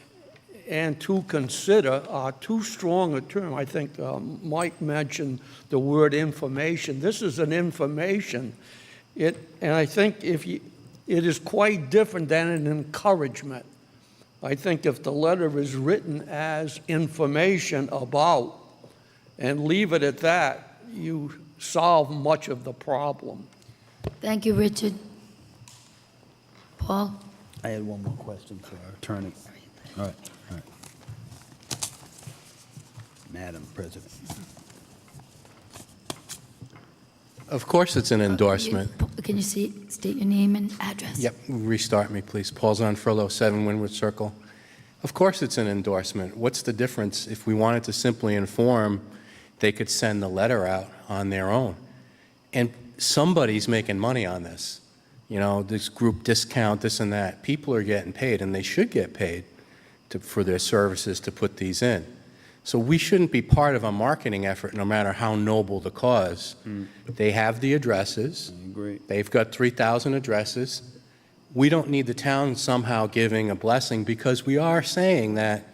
[SPEAKER 7] and to consider are too strong a term. I think Mike mentioned the word information. This is an information. And I think it is quite different than an encouragement. I think if the letter is written as information about and leave it at that, you solve much of the problem.
[SPEAKER 1] Thank you, Richard. Paul?
[SPEAKER 6] I had one more question for our attorney. All right. Madam President.
[SPEAKER 12] Of course it's an endorsement.
[SPEAKER 1] Can you state your name and address?
[SPEAKER 12] Yep, restart me, please. Paul Zonfrillo, 7 Windward Circle. Of course it's an endorsement. What's the difference? If we wanted to simply inform, they could send the letter out on their own. And somebody's making money on this. This group discount, this and that. People are getting paid, and they should get paid for their services to put these in. So we shouldn't be part of a marketing effort, no matter how noble the cause. They have the addresses.
[SPEAKER 6] I agree.
[SPEAKER 12] They've got 3,000 addresses. We don't need the town somehow giving a blessing, because we are saying that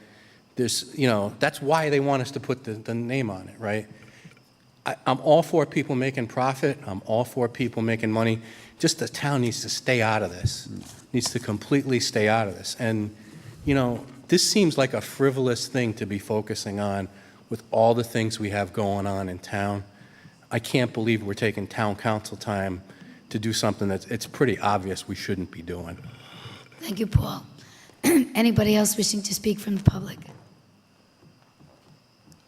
[SPEAKER 12] there's, that's why they want us to put the name on it, right? I'm all for people making profit. I'm all for people making money. Just the town needs to stay out of this, needs to completely stay out of this. And, this seems like a frivolous thing to be focusing on with all the things we have going on in town. I can't believe we're taking town council time to do something it's pretty obvious we shouldn't be doing.
[SPEAKER 1] Thank you, Paul. Anybody else wishing to speak from the public?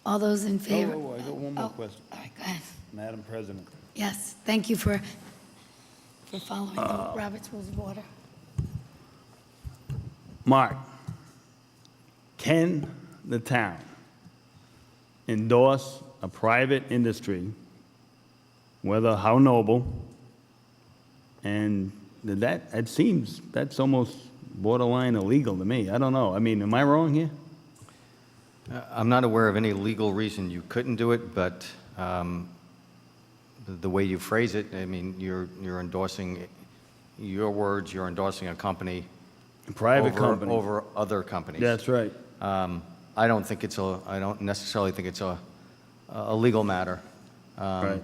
[SPEAKER 1] All those in favor?
[SPEAKER 6] I got one more question.
[SPEAKER 1] All right, go ahead.
[SPEAKER 6] Madam President.
[SPEAKER 1] Yes, thank you for following the Robert's Rules of Order.
[SPEAKER 6] Mark, can the town endorse a private industry, whether how noble, and it seems that's almost borderline illegal to me. I don't know. I mean, am I wrong here?
[SPEAKER 13] I'm not aware of any legal reason you couldn't do it, but the way you phrase it, I mean, you're endorsing your words, you're endorsing a company.
[SPEAKER 6] A private company.
[SPEAKER 13] Over other companies.
[SPEAKER 6] That's right.
[SPEAKER 13] I don't necessarily think it's a legal matter.
[SPEAKER 6] Right.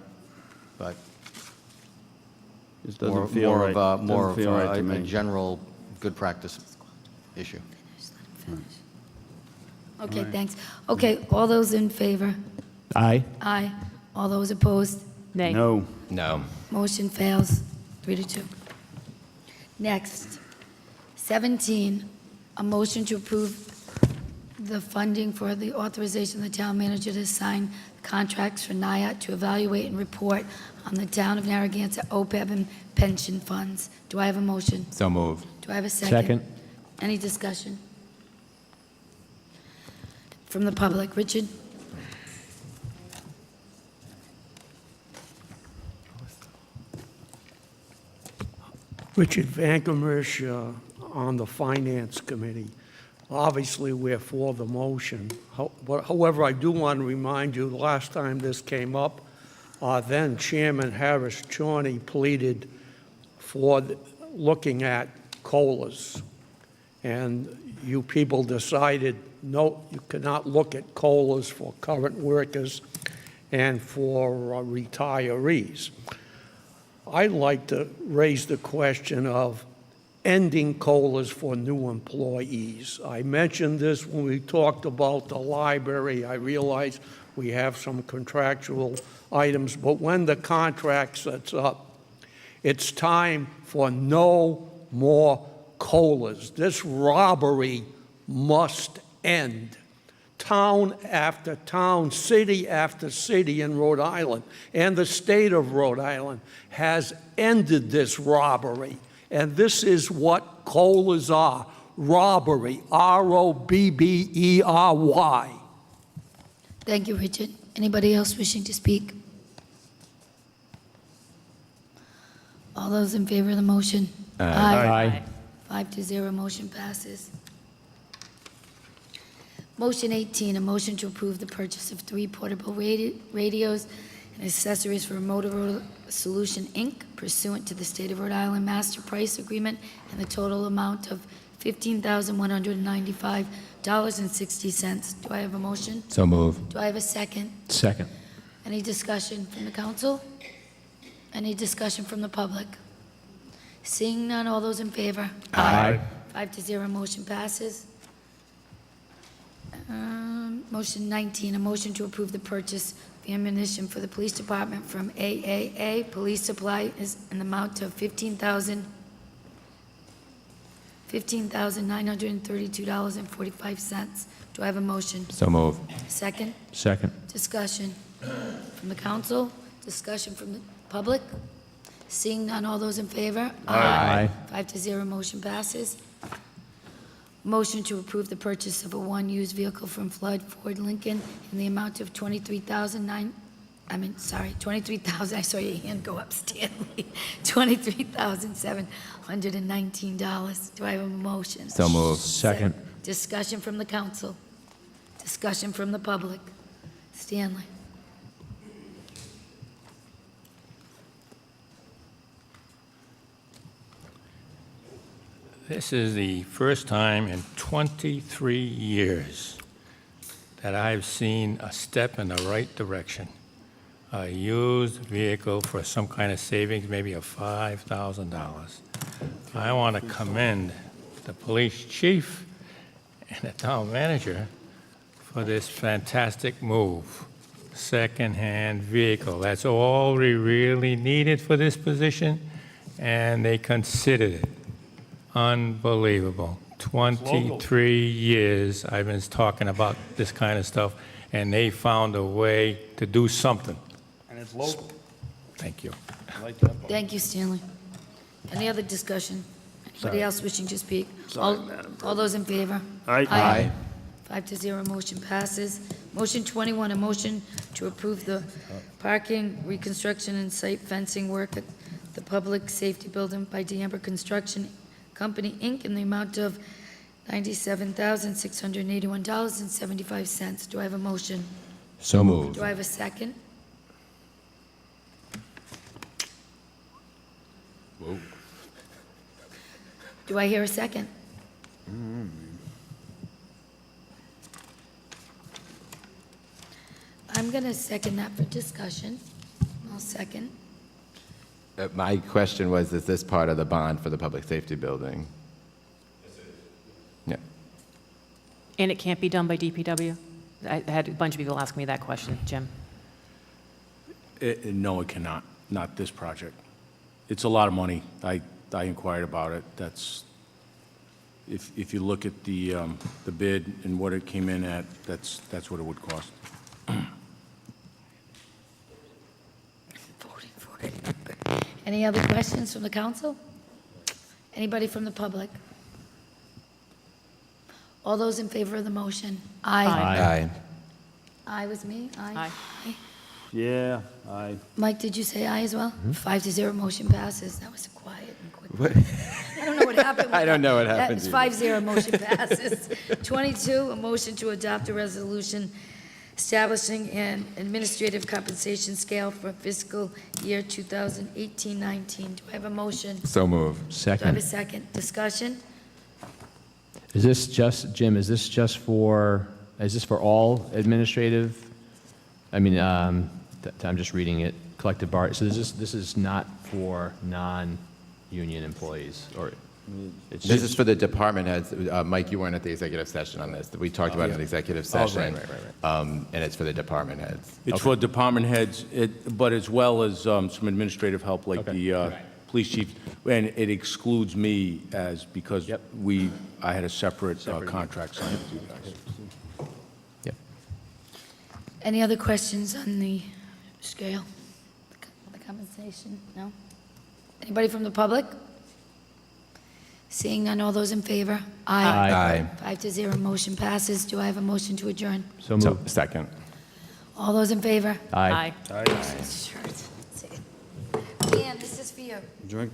[SPEAKER 13] But
[SPEAKER 6] Just doesn't feel right.
[SPEAKER 13] more
[SPEAKER 6] Doesn't feel right to
[SPEAKER 13] of a
[SPEAKER 6] me.
[SPEAKER 13] general good practice issue.
[SPEAKER 1] Okay, thanks. Okay, all those in favor?
[SPEAKER 10] Aye.
[SPEAKER 1] Aye. All those opposed?
[SPEAKER 2] Nay.
[SPEAKER 6] No.
[SPEAKER 3] No.
[SPEAKER 1] Motion fails, 3-2. Next, 17, a motion to approve the funding for the authorization of the town manager to sign contracts for NIAT to evaluate and report on the town of Narragansett OPEB and pension funds. Do I have a motion?
[SPEAKER 3] So moved.
[SPEAKER 1] Do I have a second?
[SPEAKER 10] Second.
[SPEAKER 1] Any discussion? From the public, Richard?
[SPEAKER 7] Richard Vankermish on the Finance Committee. Obviously, we're for the motion. However, I do want to remind you, the last time this came up, then Chairman Harris Chorney pleaded for looking at COLAs. And you people decided, no, you cannot look at COLAs for current workers and for retirees. I'd like to raise the question of ending COLAs for new employees. I mentioned this when we talked about the library. I realize we have some contractual items, but when the contract sets up, it's time for no more COLAs. This robbery must end. Town after town, city after city in Rhode Island and the state of Rhode Island has ended this robbery. And this is what COLAs are, robbery, R-O-B-B-E-R-Y.
[SPEAKER 1] Thank you, Richard. Anybody else wishing to speak? All those in favor of the motion?
[SPEAKER 10] Aye.
[SPEAKER 1] 5-0, motion passes. Motion 18, a motion to approve the purchase of 3 portable radios and accessories for Motorola Solution, Inc. pursuant to the State of Rhode Island Master Price Agreement and the total amount of $15,195.60. Do I have a motion?
[SPEAKER 3] So move.
[SPEAKER 1] Do I have a second?
[SPEAKER 10] Second.
[SPEAKER 1] Any discussion from the council? Any discussion from the public? Seeing none, all those in favor?
[SPEAKER 10] Aye.
[SPEAKER 1] 5-0, motion passes. Motion 19, a motion to approve the purchase of ammunition for the police department from AAA Police Supply is an amount of $15,932.45. Do I have a motion?
[SPEAKER 3] So move.
[SPEAKER 1] Second?
[SPEAKER 10] Second.
[SPEAKER 1] Discussion from the council? Discussion from the public? Seeing none, all those in favor?
[SPEAKER 10] Aye.
[SPEAKER 1] 5-0, motion passes. Motion to approve the purchase of a one-used vehicle from Flood Ford Lincoln in the amount of $23,000, I saw your hand go up, Stanley. $23,719. Do I have a motion?
[SPEAKER 3] So move.
[SPEAKER 10] Second.
[SPEAKER 1] Discussion from the council. Discussion from the public. Stanley.
[SPEAKER 8] This is the first time in 23 years that I've seen a step in the right direction. A used vehicle for some kind of savings, maybe of $5,000. I want to commend the police chief and the town manager for this fantastic move. Second-hand vehicle, that's all we really needed for this position, and they considered it. Unbelievable. 23 years I've been talking about this kind of stuff, and they found a way to do something.
[SPEAKER 6] And it's local.
[SPEAKER 8] Thank you.
[SPEAKER 6] I like that.
[SPEAKER 1] Thank you, Stanley. Any other discussion? Anybody
[SPEAKER 6] Sorry.
[SPEAKER 1] else wishing to speak?
[SPEAKER 6] Sorry,
[SPEAKER 1] All-
[SPEAKER 6] Madam
[SPEAKER 1] All those in favor?
[SPEAKER 6] Aye.
[SPEAKER 1] 5-0, motion passes. Motion 21, a motion to approve the parking, reconstruction, and site fencing work at the Public Safety Building by D'Amber Construction Company, Inc., in the amount of $97,681.75. Do I have a motion?
[SPEAKER 3] So moved.
[SPEAKER 1] Do I have a second? Do I hear a second? I'm going to second that for discussion. I'll second.
[SPEAKER 3] My question was, is this part of the bond for the public safety building? Yeah.
[SPEAKER 2] And it can't be done by DPW? I had a bunch of people ask me that question. Jim?
[SPEAKER 5] No, it cannot, not this project. It's a lot of money. I inquired about it. That's, if you look at the bid and what it came in at, that's what it would cost.
[SPEAKER 1] Voting for it. Any other questions from the council? Anybody from the public? All those in favor of the motion? Aye.
[SPEAKER 3] Aye.
[SPEAKER 1] Aye was me?
[SPEAKER 2] Aye.
[SPEAKER 6] Yeah, aye.
[SPEAKER 1] Mike, did you say aye as well? 5-0, motion passes. That was quiet and quick. I don't know what happened.
[SPEAKER 3] I don't know what happened
[SPEAKER 1] It's
[SPEAKER 3] either.
[SPEAKER 1] 5-0, motion passes. 22, a motion to adopt a resolution establishing an administrative compensation scale for fiscal year 2018-19. Do I have a motion?
[SPEAKER 3] So move.
[SPEAKER 1] Do I have a
[SPEAKER 10] Second.
[SPEAKER 1] second? Discussion?
[SPEAKER 10] Is this just, Jim, is this for all administrative? I mean, I'm just reading it, collective bar, so this is not for non-union employees, or it's
[SPEAKER 3] This
[SPEAKER 10] just?
[SPEAKER 3] is for the department heads. Mike, you weren't at the executive session on this. We talked about it in the executive session.
[SPEAKER 10] right.
[SPEAKER 3] And it's for the department heads.
[SPEAKER 5] It's for department heads, but as well as some administrative help like the police chief. And it excludes me because
[SPEAKER 10] Yep.
[SPEAKER 5] I had a separate contract signed with you guys.
[SPEAKER 3] Yep.
[SPEAKER 1] Any other questions on the scale? The compensation? No? Anybody from the public? Seeing none, all those in favor?
[SPEAKER 3] Aye.
[SPEAKER 1] 5-0, motion passes. Do I have a motion to adjourn?
[SPEAKER 10] So
[SPEAKER 3] So,
[SPEAKER 10] moved.
[SPEAKER 3] second.
[SPEAKER 1] All those in favor?
[SPEAKER 10] Aye.
[SPEAKER 1] Shirt. Man, this is for you.